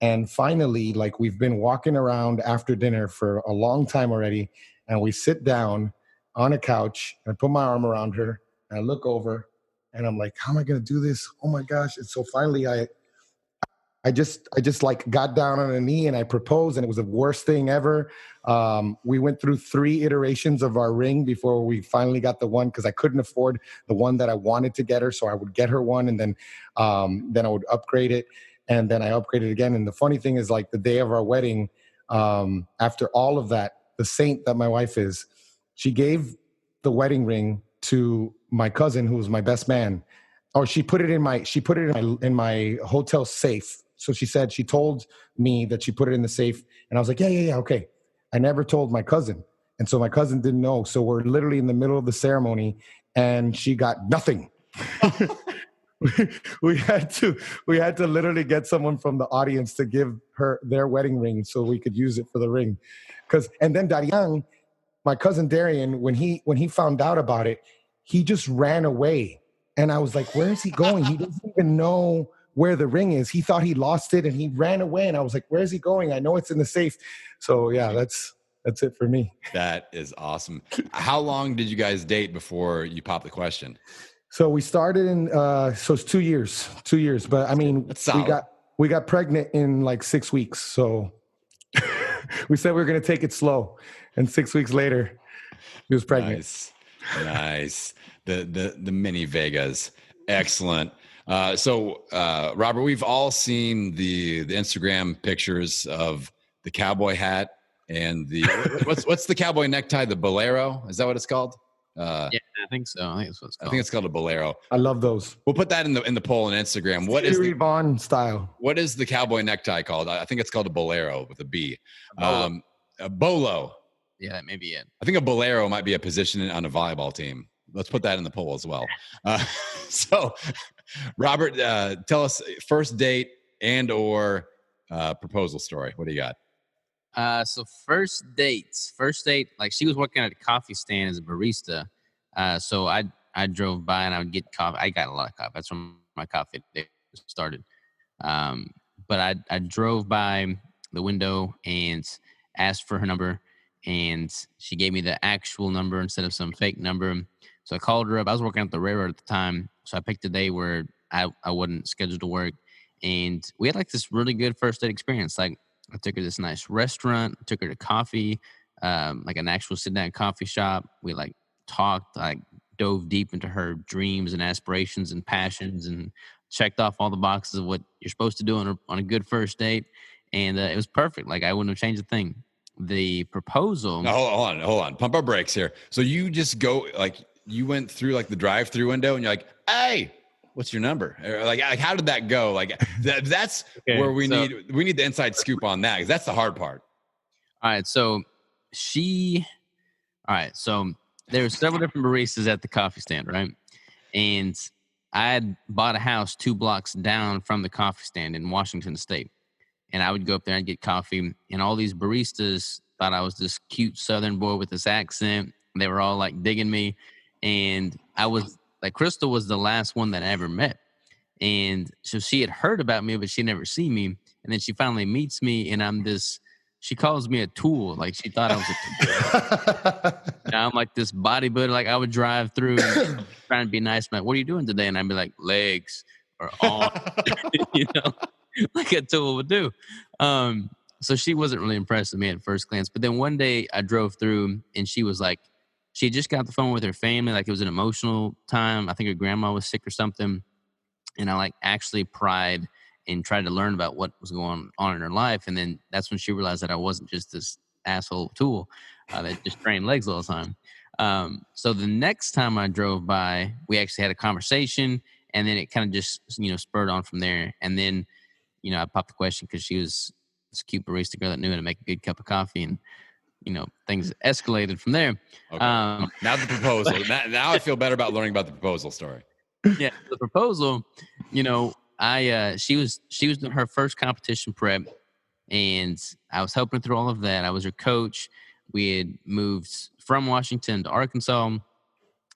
And finally, like, we've been walking around after dinner for a long time already, and we sit down on a couch, and I put my arm around her, and I look over, and I'm like, how am I going to do this? Oh my gosh. And so finally I just like got down on a knee and I proposed, and it was the worst thing ever. We went through 3 iterations of our ring before we finally got the one, because I couldn't afford the one that I wanted to get her. So I would get her one, and then I would upgrade it. and then I upgraded again. And the funny thing is, like the day of our wedding, after all of that, the saint that my wife is, she gave the wedding ring to my cousin, who was my best man. Or she put it in my hotel safe. So she told me that she put it in the safe, and I was like, yeah, okay. I never told my cousin, and so my cousin didn't know. So we're literally in the middle of the ceremony, and she got nothing. we had to literally get someone from the audience to give her their wedding ring so we could use it for the ring. And then Darian, my cousin Darian, when he found out about it, he just ran away. And I was like, where is he going? He doesn't even know where the ring is. He thought he lost it and he ran away. And I was like, where is he going? I know it's in the safe. So yeah, that's it for me. That is awesome. How long did you guys date before you popped the question? So we started so it's 2 years. 2 years. But I mean, we got pregnant in like 6 weeks. So we said we were going to take it slow. And 6 weeks later, he was pregnant. Nice. The mini Vegas. Excellent. So Robert, we've all seen the Instagram pictures of the cowboy hat and the what's the cowboy necktie? The bolero? Is that what it's called? Yeah, I think so. I think that's what it's called. I think it's called a bolero. I love those. We'll put that in the poll on Instagram. What is the Vaughn style? What is the cowboy necktie called? I think it's called a bolero with a B. A bolo. Yeah, that may be it. I think a bolero might be a position on a volleyball team. Let's put that in the poll as well. So, Robert, tell us first date and or proposal story. What do you got? So first date, like she was working at a coffee stand as a barista. So I drove by and I would get coffee. I got a lot of coffee. That's when my coffee day started. But I drove by the window and asked for her number, and she gave me the actual number instead of some fake number. So I called her up. I was working at the railroad at the time, so I picked a day where I wasn't scheduled to work, and we had like this really good first date experience. Like I took her to this nice restaurant, took her to coffee, like an actual sit-down coffee shop. We like talked, like dove deep into her dreams and aspirations and passions, and checked off all the boxes of what you're supposed to do on a good first date. And it was perfect. Like I wouldn't have changed a thing. The proposal. No, hold on. Pump our brakes here. So you just go like you went through like the drive-through window and you're like, hey, what's your number? Or like how did that go? Like that's okay, where we need the inside scoop on that, because that's the hard part. All right. So there were several different baristas at the coffee stand, right? And I had bought a house 2 blocks down from the coffee stand in Washington State. And I would go up there and get coffee. And all these baristas thought I was this cute Southern boy with this accent. They were all like digging me. And I was like, Crystal was the last one that I ever met. And so she had heard about me, but she never seen me. And then she finally meets me, and she calls me a tool. Like she thought I was a tool. Now I'm like this bodybuilder. Like I would drive through and trying to be nice. I'm like, what are you doing today? And I'd be like, legs or arms, like a tool would do. So she wasn't really impressed with me at first glance. But then one day I drove through and she was like, she had just got the phone with her family. Like it was an emotional time. I think her grandma was sick or something. And I like actually pried and tried to learn about what was going on in her life. And then that's when she realized that I wasn't just this asshole tool that just trained legs all the time. So the next time I drove by, we actually had a conversation, and then it kind of just, spurred on from there. And then, I popped the question because she was this cute barista girl that knew how to make a good cup of coffee, and, things escalated from there. Okay. Now the proposal. Now I feel better about learning about the proposal story. Yeah, the proposal, she was doing her first competition prep, and I was helping through all of that. I was her coach. We had moved from Washington to Arkansas.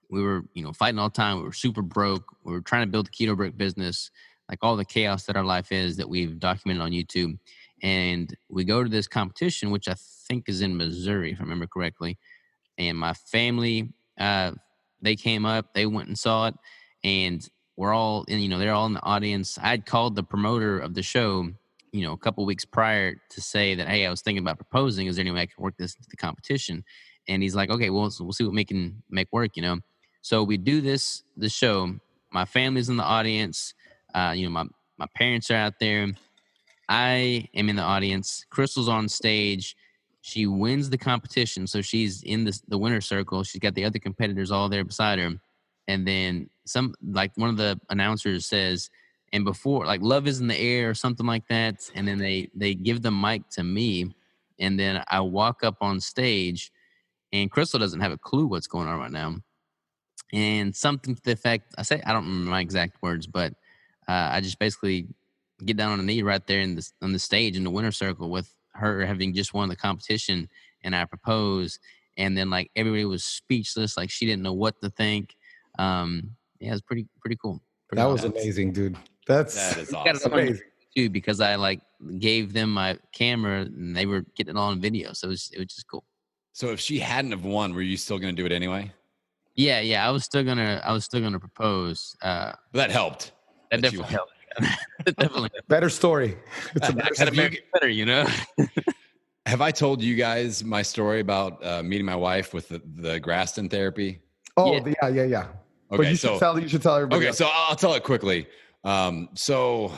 We were, fighting all the time. We were super broke. We were trying to build the keto brick business, like all the chaos that our life is that we've documented on YouTube. And we go to this competition, which I think is in Missouri, if I remember correctly. And my family, they came up, they went and saw it, and we're all in, they're all in the audience. I'd called the promoter of the show, a couple weeks prior to say that, hey, I was thinking about proposing. Is there any way I can work this into the competition? And he's like, okay, well, so we'll see what we can make work, So we do the show. My family's in the audience. My My parents are out there. I am in the audience. Crystal's on stage. She wins the competition, so she's in the winner's circle. She's got the other competitors all there beside her, and then one of the announcers says, and before, like, love is in the air or something like that, and then they give the mic to me, and then I walk up on stage, and Crystal doesn't have a clue what's going on right now, and something to the effect, I don't remember my exact words, but I just basically get down on a knee right there on the stage in the winner's circle with her having just won the competition, and I propose, and then like everybody was speechless, like she didn't know what to think. Yeah, it was pretty cool. That was amazing, dude. That is awesome. Amazing too, because I like gave them my camera and they were getting it all on video, so it was just cool. So if she hadn't have won, were you still going to do it anyway? Yeah, I was still gonna propose. But that helped. That definitely helped. Definitely better story. It's a better, you know. Have I told you guys my story about meeting my wife with the Graston therapy? Oh, yeah. Okay, but you should tell everybody. Okay, else. so I'll tell it quickly. So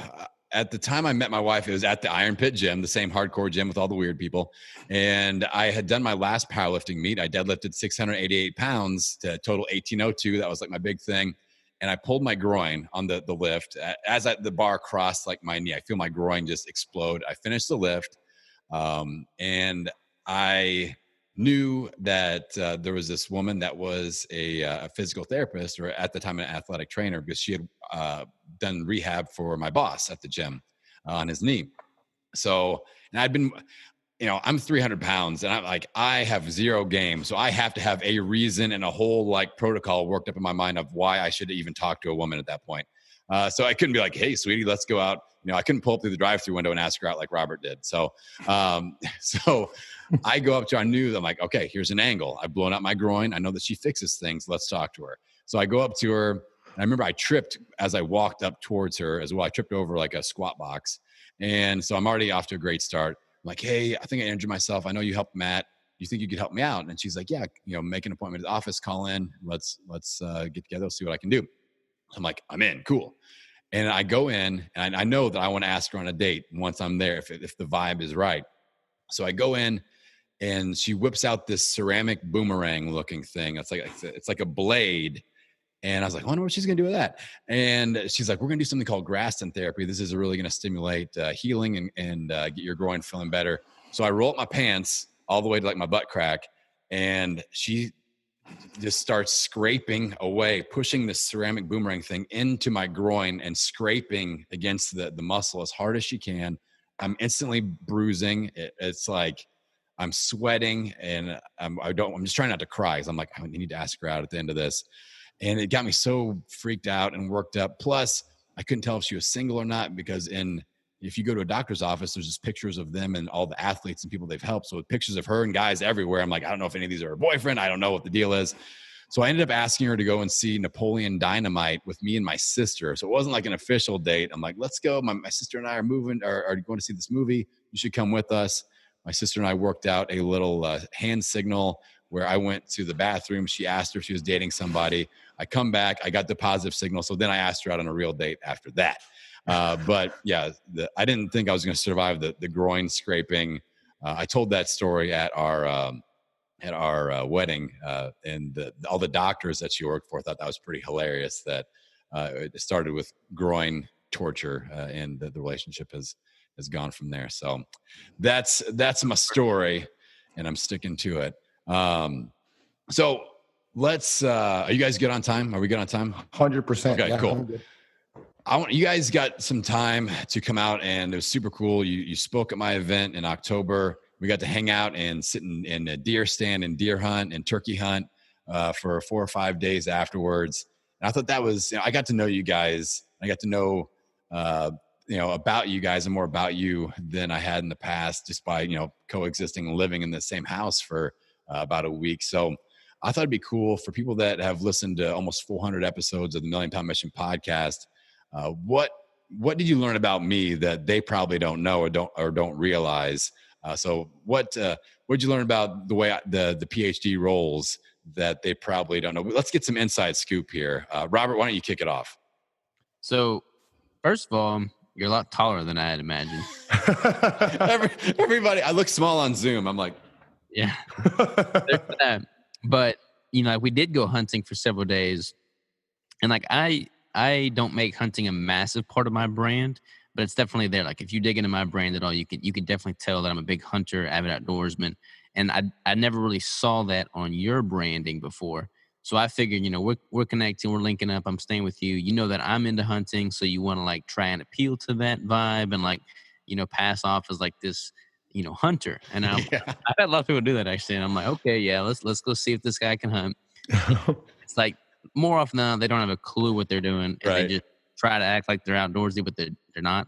at the time I met my wife, it was at the Iron Pit gym, the same hardcore gym with all the weird people. And I had done my last powerlifting meet. I deadlifted 688 pounds to total 1802. That was like my big thing. And I pulled my groin on the lift. As the bar crossed like my knee, I feel my groin just explode. I finished the lift. And I knew that there was this woman that was a physical therapist, or at the time an athletic trainer, because she had done rehab for my boss at the gym on his knee. So, and I'd been, I'm 300 pounds and I have zero game. So I have to have a reason and a whole like protocol worked up in my mind of why I should even talk to a woman at that point. So I couldn't be like, hey, sweetie, let's go out. I couldn't pull up through the drive-through window and ask her out like Robert did. So I go up to her. I knew, I'm like, okay, here's an angle. I've blown out my groin. I know that she fixes things. Let's talk to her. So I go up to her. And I remember I tripped as I walked up towards her as well. I tripped over like a squat box. And so I'm already off to a great start. I'm like, hey, I think I injured myself. I know you helped Matt. You think you could help me out? And she's like, yeah, make an appointment at the office, call in. Let's get together. Let's see what I can do. I'm like, I'm in. Cool. And I go in and I know that I want to ask her on a date once I'm there, if the vibe is right. So I go in and she whips out this ceramic boomerang looking thing. It's like a blade. And I was like, I wonder what she's going to do with that. And she's like, we're going to do something called Graston therapy. This is really going to stimulate healing and get your groin feeling better. So I roll up my pants all the way to like my butt crack. And she just starts scraping away, pushing this ceramic boomerang thing into my groin and scraping against the muscle as hard as she can. I'm instantly bruising. It's like I'm sweating and I'm just trying not to cry because I'm like, I need to ask her out at the end of this. And it got me so freaked out and worked up. Plus, I couldn't tell if she was single or not because if you go to a doctor's office, there's just pictures of them and all the athletes and people they've helped. So with pictures of her and guys everywhere, I'm like, I don't know if any of these are her boyfriend. I don't know what the deal is. So I ended up asking her to go and see Napoleon Dynamite with me and my sister. So it wasn't like an official date. I'm like, let's go. My sister and I are going to see this movie. You should come with us. My sister and I worked out a little hand signal where I went to the bathroom. She asked her if she was dating somebody. I come back. I got the positive signal. So then I asked her out on a real date after that. But yeah, I didn't think I was going to survive the groin scraping. I told that story at our wedding, and all the doctors that she worked for thought that was pretty hilarious. That it started with groin torture, and the relationship has gone from there. So that's my story, and I'm sticking to it. So let's. Are you guys good on time? Are we good on time? 100%. Okay, yeah, cool. You guys got some time to come out, and it was super cool. You spoke at my event in October. We got to hang out and sit in a deer stand and deer hunt and turkey hunt for 4 or 5 days afterwards. And I thought that was, I got to know you guys. I got to know, about you guys and more about you than I had in the past, just by, coexisting and living in the same house for about a week. So I thought it'd be cool for people that have listened to almost 400 episodes of the Million Pound Mission podcast. What did you learn about me that they probably don't know or don't realize? So what did you learn about the way the PhD rolls that they probably don't know? Let's get some inside scoop here. Robert, why don't you kick it off? So first of all, You're a lot taller than I had imagined. Everybody, I look small on Zoom. I'm like, yeah. There's that. But like we did go hunting for several days, and like I don't make hunting a massive part of my brand, but it's definitely there. Like if you dig into my brand at all, you can definitely tell that I'm a big hunter, avid outdoorsman, and I never really saw that on your branding before. So I figured, we're connecting, we're linking up. I'm staying with you. You know that I'm into hunting, so you want to like try and appeal to that vibe and like, pass off as like this, hunter. And I've had a lot of people do that actually, and I'm like, okay, yeah, let's go see if this guy can hunt. It's like more often than not, they don't have a clue what they're doing, and they just try to act like they're outdoorsy, but they're not.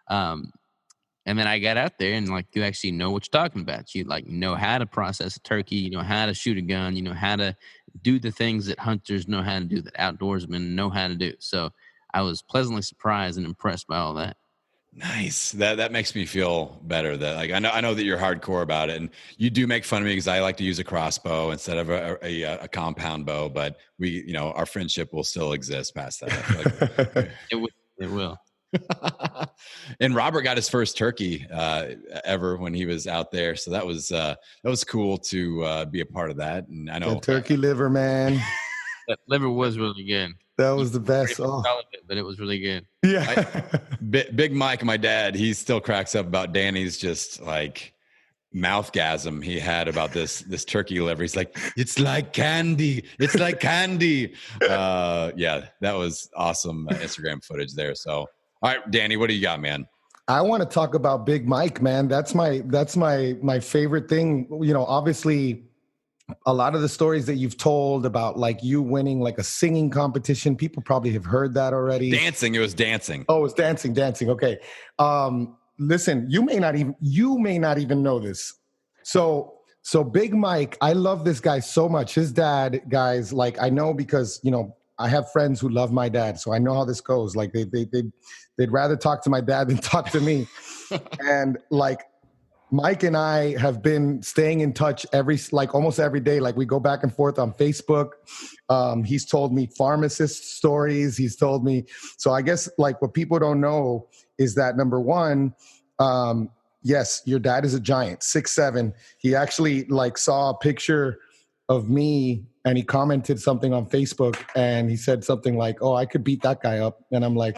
And then I got out there, and like you actually know what you're talking about. You like know how to process a turkey, you know how to shoot a gun, you know how to do the things that hunters know how to do, that outdoorsmen know how to do. So I was pleasantly surprised and impressed by all that. Nice. That makes me feel better. That like I know that you're hardcore about it, and you do make fun of me because I like to use a crossbow instead of a compound bow. But our friendship will still exist past that. I feel like. It will. And Robert got his first turkey ever when he was out there, so that was cool to be a part of that. And I know the turkey liver, man. That liver was really good. That was the best. But it was really good. Yeah. Big Mike, my dad, he still cracks up about Danny's just like mouthgasm he had about this turkey liver. He's like, it's like candy. It's like candy. Yeah, that was awesome Instagram footage there. So, all right, Danny, what do you got, man? I want to talk about Big Mike, man. That's my favorite thing. Obviously, a lot of the stories that you've told about like you winning like a singing competition, people probably have heard that already. Dancing. It was dancing. Oh, it was dancing. Okay. Listen, you may not even know this. So Big Mike, I love this guy so much. His dad, guys, like I know because, I have friends who love my dad. So I know how this goes. Like they'd rather talk to my dad than talk to me. And like, Mike and I have been staying in touch almost every day. Like we go back and forth on Facebook. He's told me pharmacist stories. He's told me. So I guess like what people don't know is that number one, yes, your dad is a giant, 6'7". He actually like saw a picture of me and he commented something on Facebook and he said something like, "Oh, I could beat that guy up." And I'm like,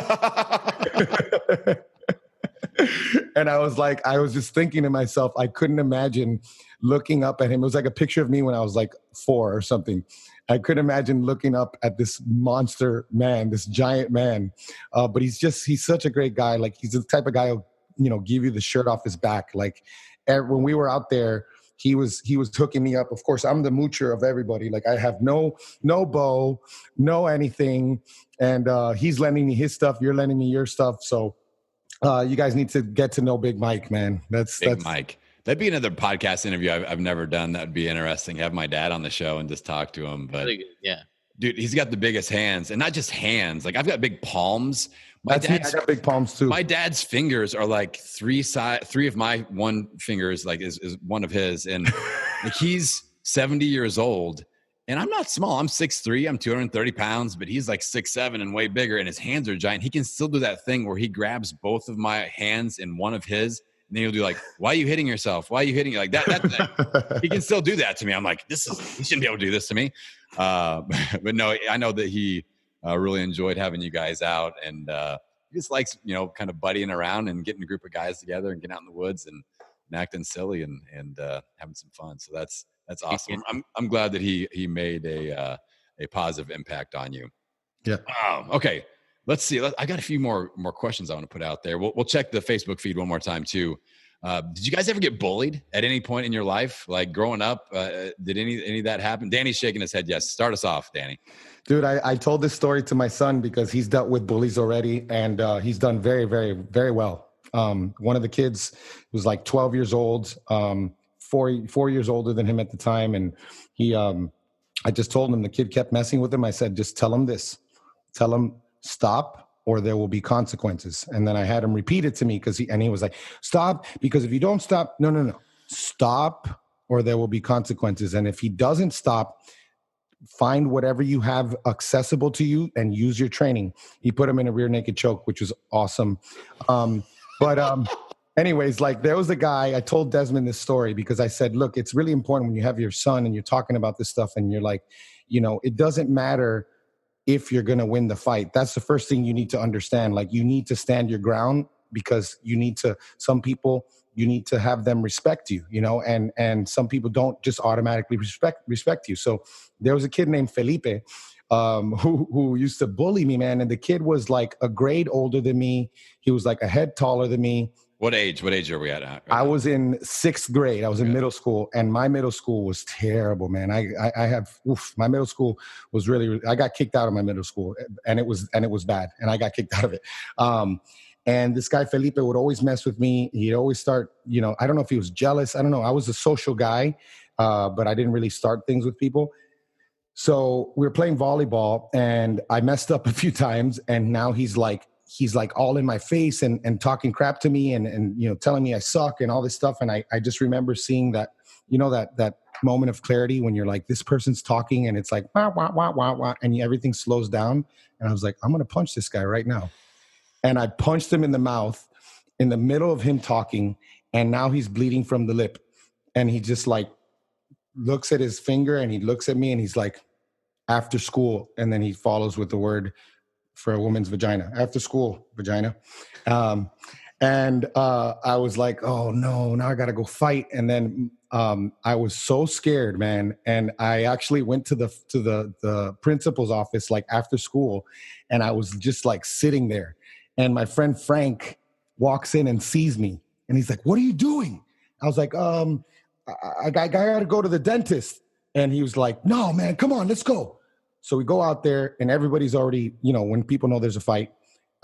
and I was just thinking to myself, I couldn't imagine looking up at him. It was like a picture of me when I was like 4 or something. I couldn't imagine looking up at this monster man, this giant man. But he's such a great guy. Like he's the type of guy who'll, give you the shirt off his back. Like when we were out there, he was hooking me up. Of course, I'm the moocher of everybody. Like I have no bow, no anything. And he's lending me his stuff. You're lending me your stuff. So you guys need to get to know Big Mike, man. That's Mike. That'd be another podcast interview I've never done. That'd be interesting. Have my dad on the show and just talk to him. But yeah, dude, he's got the biggest hands, and not just hands. Like I've got big palms. I got big palms too. My dad's fingers are like three of my one fingers, like is one of his, and like he's 70 years old. And I'm not small. I'm 6'3". I'm 230 pounds, but he's like 6'7" and way bigger. And his hands are giant. He can still do that thing where he grabs both of my hands in one of his, and then he'll do like, "Why are you hitting yourself? Why are you hitting you?" Like that he can still do that to me. I'm like, he shouldn't be able to do this to me. But no, I know that he really enjoyed having you guys out, and he just likes kind of buddying around and getting a group of guys together and getting out in the woods and acting silly and having some fun. So that's awesome. I'm glad that he made a positive impact on you. Yeah. Okay. Let's see. I got a few more questions I want to put out there. We'll check the Facebook feed one more time too. Did you guys ever get bullied at any point in your life? Like growing up, did any of that happen? Danny's shaking his head. Yes. Start us off, Danny. Dude, I told this story to my son because he's dealt with bullies already, and he's done very, very, very well. One of the kids was like 12 years old, 4 years older than him at the time. And I just told him, the kid kept messing with him. I said, just tell him this, tell him stop or there will be consequences. And then I had him repeat it to me he was like, stop, because if you don't stop, no, stop or there will be consequences. And if he doesn't stop, find whatever you have accessible to you and use your training. He put him in a rear naked choke, which was awesome. But anyways, like there was a guy, I told Desmond this story because I said, look, it's really important when you have your son and you're talking about this stuff and you're like, it doesn't matter if you're going to win the fight. That's the first thing you need to understand. Like you need to stand your ground because some people, you need to have them respect you, and some people don't just automatically respect you. So there was a kid named Felipe who used to bully me, man. And the kid was like a grade older than me. He was like a head taller than me. What age are we at? Right I was in 6th grade. I was in middle school, and my middle school was terrible, man. My middle school was really, I got kicked out of my middle school, and it was bad, and I got kicked out of it. And this guy, Felipe, would always mess with me. He'd always start, I don't know if he was jealous. I don't know. I was a social guy, but I didn't really start things with people. So we were playing volleyball and I messed up a few times. And now he's like all in my face and talking crap to me and telling me I suck and all this stuff. And I just remember seeing that, that moment of clarity when you're like, this person's talking and it's like, wah, wah, wah, wah, wah, and everything slows down. And I was like, I'm going to punch this guy right now. And I punched him in the mouth in the middle of him talking. And now he's bleeding from the lip. And he just like looks at his finger and he looks at me and he's like, after school. And then he follows with the word for a woman's vagina, after school vagina. And I was like, oh no, now I got to go fight. And then I was so scared, man. And I actually went to the principal's office, like after school. And I was just like sitting there. And my friend Frank walks in and sees me. And he's like, what are you doing? I was like, I got to go to the dentist. And he was like, no, man, come on, let's go. So we go out there and everybody's already, when people know there's a fight.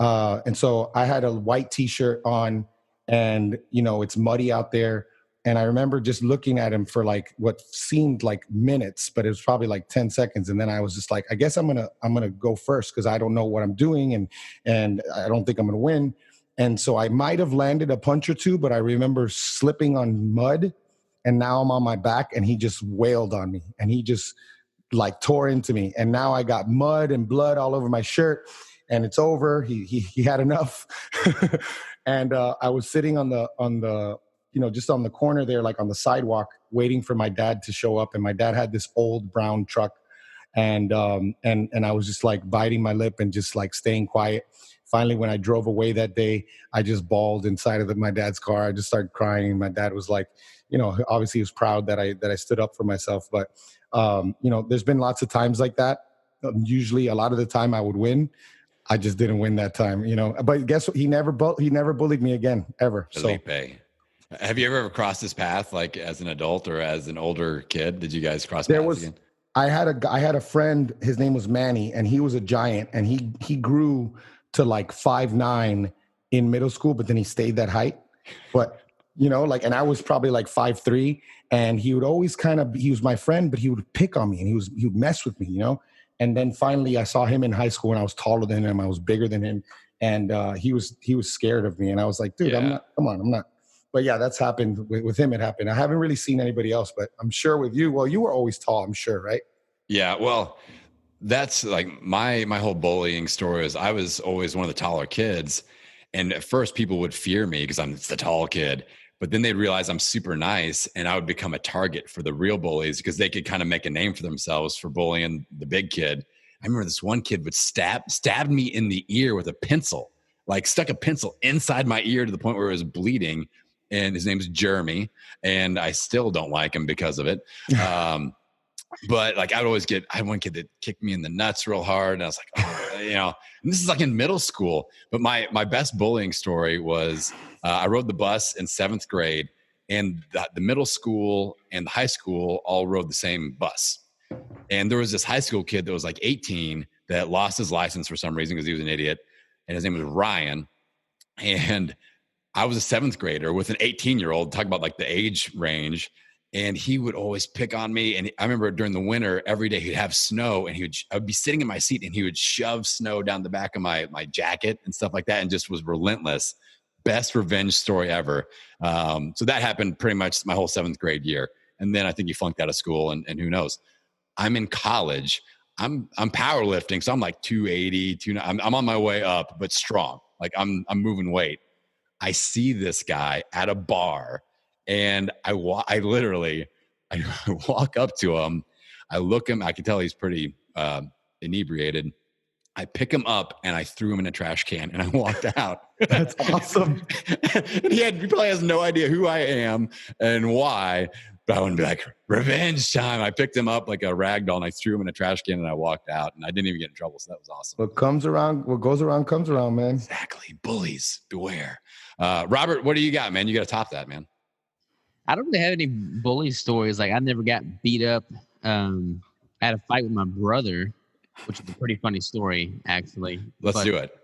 And so I had a white t-shirt on and, it's muddy out there. And I remember just looking at him for like what seemed like minutes, but it was probably like 10 seconds. And then I was just like, I guess I'm going to go first because I don't know what I'm doing and I don't think I'm going to win. And so I might have landed a punch or two, but I remember slipping on mud and now I'm on my back and he just wailed on me and he just like tore into me. And now I got mud and blood all over my shirt and it's over. He had enough. And I was sitting on the just on the corner there, like on the sidewalk, waiting for my dad to show up. And my dad had this old brown truck, and I was just like biting my lip and just like staying quiet. Finally, when I drove away that day, I just bawled inside of my dad's car. I just started crying. And my dad was like, obviously he was proud that I stood up for myself. But there's been lots of times like that. Usually, a lot of the time, I would win. I just didn't win that time, But guess what? He never bullied me again, ever. Felipe. So. Have you ever crossed this path, like as an adult or as an older kid? Did you guys cross paths again? I had a friend. His name was Manny, and he was a giant, and he grew to like 5'9" in middle school, but then he stayed that height. But and I was probably like 5'3", and he would always he was my friend, but he would pick on me and he would mess with me, And then finally, I saw him in high school, and I was taller than him. I was bigger than him, and he was scared of me, and I was like, dude, yeah. I'm not. But yeah, that's happened with him. It happened. I haven't really seen anybody else, but I'm sure with you. Well, you were always tall, I'm sure, right? Yeah. Well, that's like my whole bullying story is I was always one of the taller kids, and at first people would fear me because I'm the tall kid. But then they'd realize I'm super nice, and I would become a target for the real bullies because they could kind of make a name for themselves for bullying the big kid. I remember this one kid would stabbed me in the ear with a pencil, like stuck a pencil inside my ear to the point where it was bleeding. And his name's Jeremy, and I still don't like him because of it. But like I had one kid that kicked me in the nuts real hard, and I was like, and this is like in middle school. But my best bullying story was I rode the bus in 7th grade, and the middle school and the high school all rode the same bus. And there was this high school kid that was like 18 that lost his license for some reason because he was an idiot, and his name was Ryan. And I was a 7th grader with an 18-year-old, talk about like the age range. And he would always pick on me. And I remember during the winter, every day he'd have snow, and I would be sitting in my seat, and he would shove snow down the back of my jacket and stuff like that, and just was relentless. Best revenge story ever. So that happened pretty much my whole 7th grade year. And then I think he flunked out of school, and who knows. I'm in college. I'm powerlifting, so I'm like 280. I'm on my way up, but strong. Like I'm moving weight. I see this guy at a bar, and I walk up to him. I look him. I can tell he's pretty inebriated. I pick him up and I threw him in a trash can and I walked out. That's awesome. And he probably has no idea who I am and why, but I wouldn't be like, revenge time. I picked him up like a rag doll and I threw him in a trash can and I walked out, and I didn't even get in trouble. So that was awesome. What goes around comes around, man. Exactly. Bullies, beware. Robert, what do you got, man? You got to top that, man. I don't really have any bully stories. Like I never got beat up. I had a fight with my brother, which is a pretty funny story, actually. Let's do it.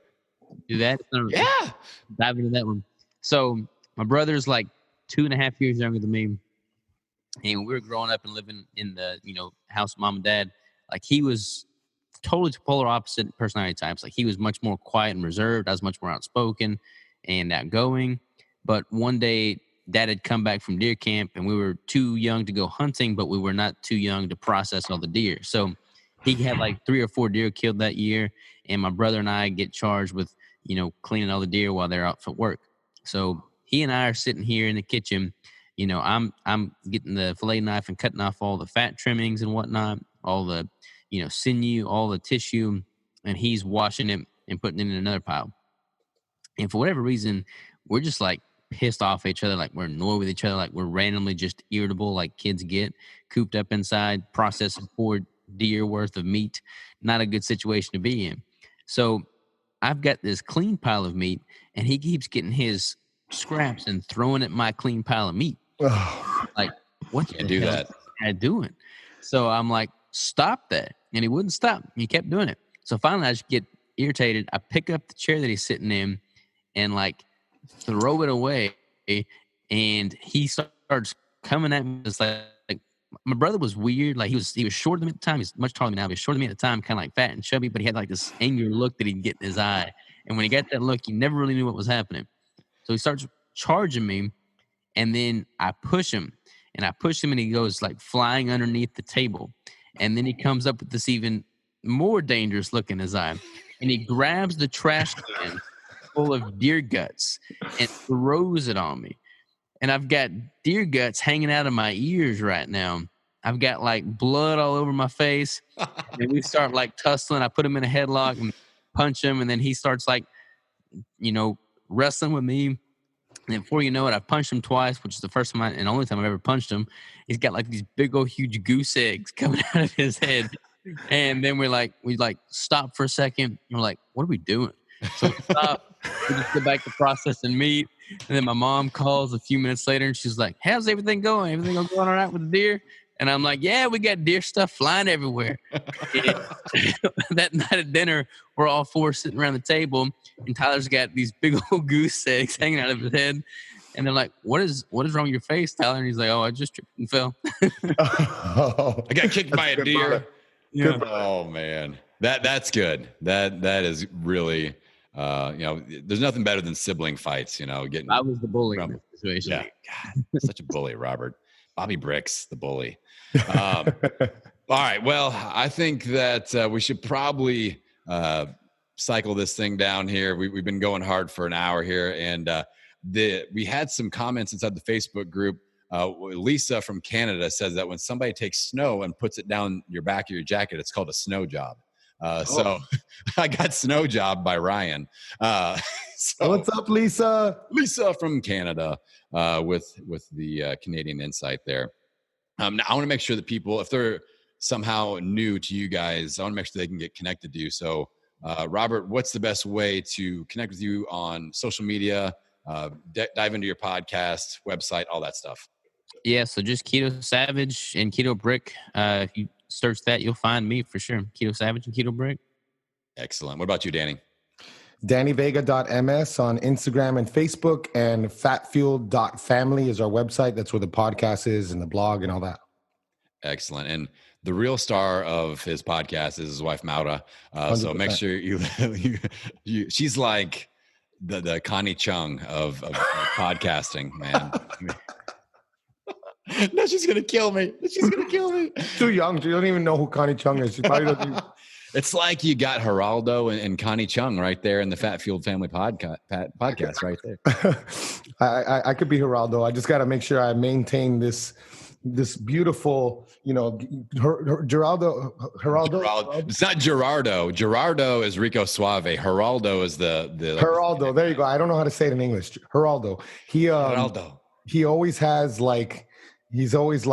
Do that? Yeah. Dive into that one. So my brother's like 2.5 years younger than me. And when we were growing up and living in the, house with mom and dad, like he was totally polar opposite personality types. Like he was much more quiet and reserved. I was much more outspoken and outgoing. But one day dad had come back from deer camp and we were too young to go hunting, but we were not too young to process all the deer. So he had like 3 or 4 deer killed that year, and my brother and I get charged with, cleaning all the deer while they're out for work. So he and I are sitting here in the kitchen. I'm getting the fillet knife and cutting off all the fat trimmings and whatnot, all the, sinew, all the tissue, and he's washing it and putting it in another pile. And for whatever reason, we're just like pissed off at each other, like we're annoyed with each other, like we're randomly just irritable, like kids get cooped up inside, processing 4 deer worth of meat. Not a good situation to be in. So I've got this clean pile of meat and he keeps getting his scraps and throwing at my clean pile of meat. Like, what the do hell that? is this guy doing? So I'm like, stop that. And he wouldn't stop. He kept doing it. So finally I just get irritated. I pick up the chair that he's sitting in and like throw it away. And he starts coming at me just like my brother was weird. Like he was shorter than me at the time. He's much taller than me now. He was shorter than me at the time, kind of like fat and chubby, but he had like this angry look that he'd get in his eye. And when he got that look, he never really knew what was happening. So he starts charging me, and then I push him, and he goes like flying underneath the table. And then he comes up with this even more dangerous look in his eye, and he grabs the trash can full of deer guts and throws it on me. And I've got deer guts hanging out of my ears right now. I've got like blood all over my face. And we start like tussling. I put him in a headlock and punch him. And then he starts like, wrestling with me. And before you know it, I punched him twice, which is the first time and only time I've ever punched him. He's got like these big old huge goose eggs coming out of his head. And then we stop for a second. And we're like, what are we doing? So we stop. We just go back to processing meat. And then my mom calls a few minutes later and she's like, how's everything going? Everything going all right with the deer? And I'm like, yeah, we got deer stuff flying everywhere. That night at dinner, we're all 4 sitting around the table, and Tyler's got these big old goose eggs hanging out of his head. And they're like, what is wrong with your face, Tyler? And he's like, oh, I just tripped and fell. I got kicked by a deer. Yeah. Oh man, that's good. That is really, there's nothing better than sibling fights. Getting. I was the bully in this situation. Yeah, God, such a bully, Robert. Bobby Bricks, the bully. All right. Well, I think that we should probably cycle this thing down here. We've been going hard for an hour here, and we had some comments inside the Facebook group. Lisa from Canada says that when somebody takes snow and puts it down your back of your jacket, it's called a snow job. So I got snow job by Ryan. So what's up, Lisa? Lisa from Canada with the Canadian insight there. Now I want to make sure that people, if they're somehow new to you guys, I want to make sure they can get connected to you. So Robert, what's the best way to connect with you on social media, dive into your podcast, website, all that stuff? Yeah, so just Keto Savage and Keto Brick. If you search that, you'll find me for sure. Keto Savage and Keto Brick. Excellent. What about you, Danny? DannyVega.ms on Instagram and Facebook, and fatfuel.family is our website. That's where the podcast is and the blog and all that. Excellent. And the real star of his podcast is his wife, Maura. So make sure you she's like the Connie Chung of podcasting, man. No, she's gonna kill me. She's gonna kill me. Too young. She don't even know who Connie Chung is. She probably doesn't even... It's like you got Geraldo and Connie Chung right there in the Fat Fueled Family podcast right there. I could be Geraldo. I just got to make sure I maintain this beautiful, Geraldo. It's not Gerardo. Gerardo is Rico Suave. Geraldo is the Geraldo. There you go. I don't know how to say it in English. Geraldo. Geraldo. He always has he's always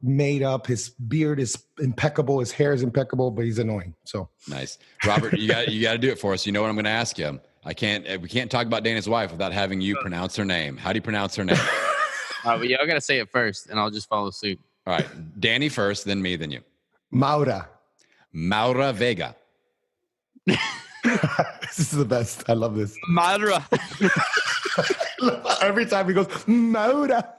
made up. His beard is impeccable. His hair is impeccable, but he's annoying. So nice, Robert. You got to do it for us. You know what I'm going to ask you. We can't talk about Dana's wife without having you pronounce her name. How do you pronounce her name? But y'all got to say it first, and I'll just follow suit. All right, Danny first, then me, then you. Maura Vega. This is the best. I love this. Maura. Every time he goes, Maura.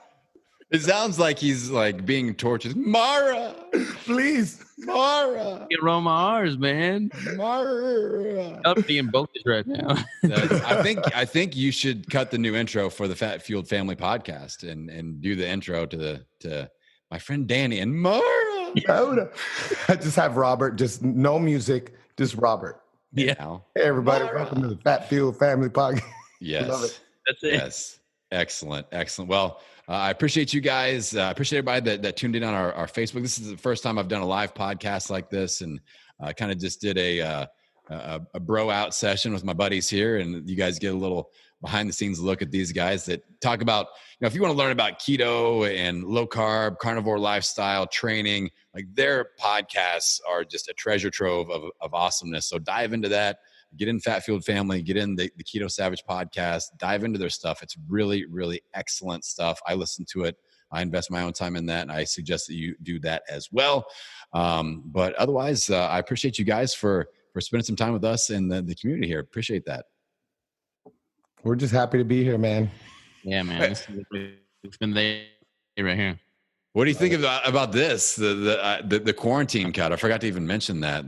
It sounds like he's being tortured. Mara, please. Mara. Get Roma R's, man. Mara. I'm being bogus right now. I think you should cut the new intro for the Fat Fueled Family podcast and do the intro to my friend Danny and Mara. I just have Robert, just no music, just Robert. Yeah. Hey everybody, welcome to the Fat Fueled Family podcast. Yes. Love it. That's it. Yes. Excellent. Well, I appreciate you guys. I appreciate everybody that tuned in on our Facebook. This is the first time I've done a live podcast like this, and I kind of just did a bro out session with my buddies here, and you guys get a little behind the scenes look at these guys that talk about, if you want to learn about keto and low carb, carnivore lifestyle training, their podcasts are just a treasure trove of awesomeness. So dive into that. Get in Fat Fueled Family, get in the Keto Savage podcast, dive into their stuff. It's really, really excellent stuff. I listen to it. I invest my own time in that, and I suggest that you do that as well. But otherwise, I appreciate you guys for spending some time with us in the community here. Appreciate that. We're just happy to be here, man. Yeah, man. It's been there right here. What do you think about this? The quarantine cut. I forgot to even mention that.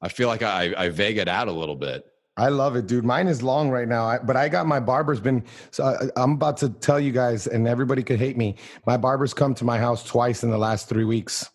I feel like I Vega'd out a little bit. I love it, dude. Mine is long right now, but I got my barber's been. So I'm about to tell you guys, and everybody could hate me. My barber's come to my house twice in the last 3 weeks.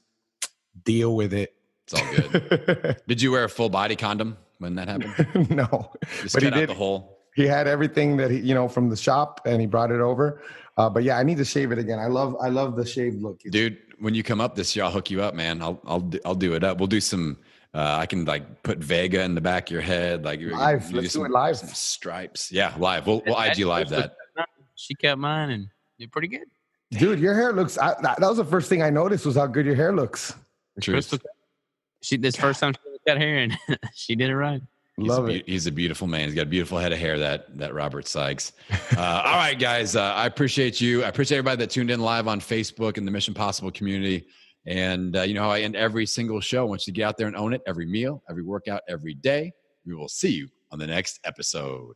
Deal with it. It's all good. Did you wear a full body condom when that happened? No, just but cut out the hole. He had everything that he, from the shop, and he brought it over. But yeah, I need to shave it again. I love the shaved look, dude. When you come up this year, I'll hook you up, man. I'll do it up. We'll do some. I can put Vega in the back of your head, live. Let's do it live. Some stripes, yeah, live. We'll IG live that. She kept mine, and you're pretty good, dude. Your hair looks. That was the first thing I noticed was how good your hair looks. This first time she got hair, and she did it right. Love it. He's a beautiful man. He's got a beautiful head of hair. That Robert Sikes. All right, guys. I appreciate you. I appreciate everybody that tuned in live on Facebook and the Mission Possible community. And you know how I end every single show. I want you to get out there and own it. Every meal, every workout, every day. We will see you on the next episode.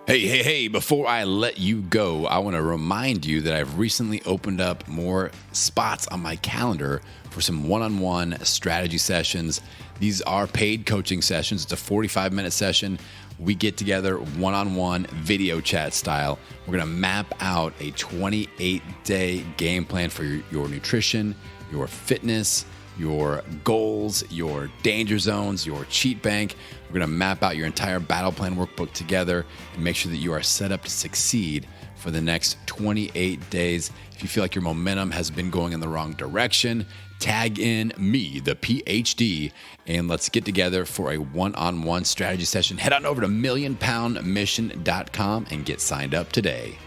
Hey, before I let you go, I want to remind you that I've recently opened up more spots on my calendar for some one-on-one strategy sessions. These are paid coaching sessions. It's a 45-minute session. We get together one-on-one video chat style. We're going to map out a 28-day game plan for your nutrition, your fitness, your goals, your danger zones, your cheat bank. We're going to map out your entire battle plan workbook together and make sure that you are set up to succeed for the next 28 days. If you feel like your momentum has been going in the wrong direction, tag in me, the PhD, and let's get together for a one-on-one strategy session. Head on over to millionpoundmission.com and get signed up today.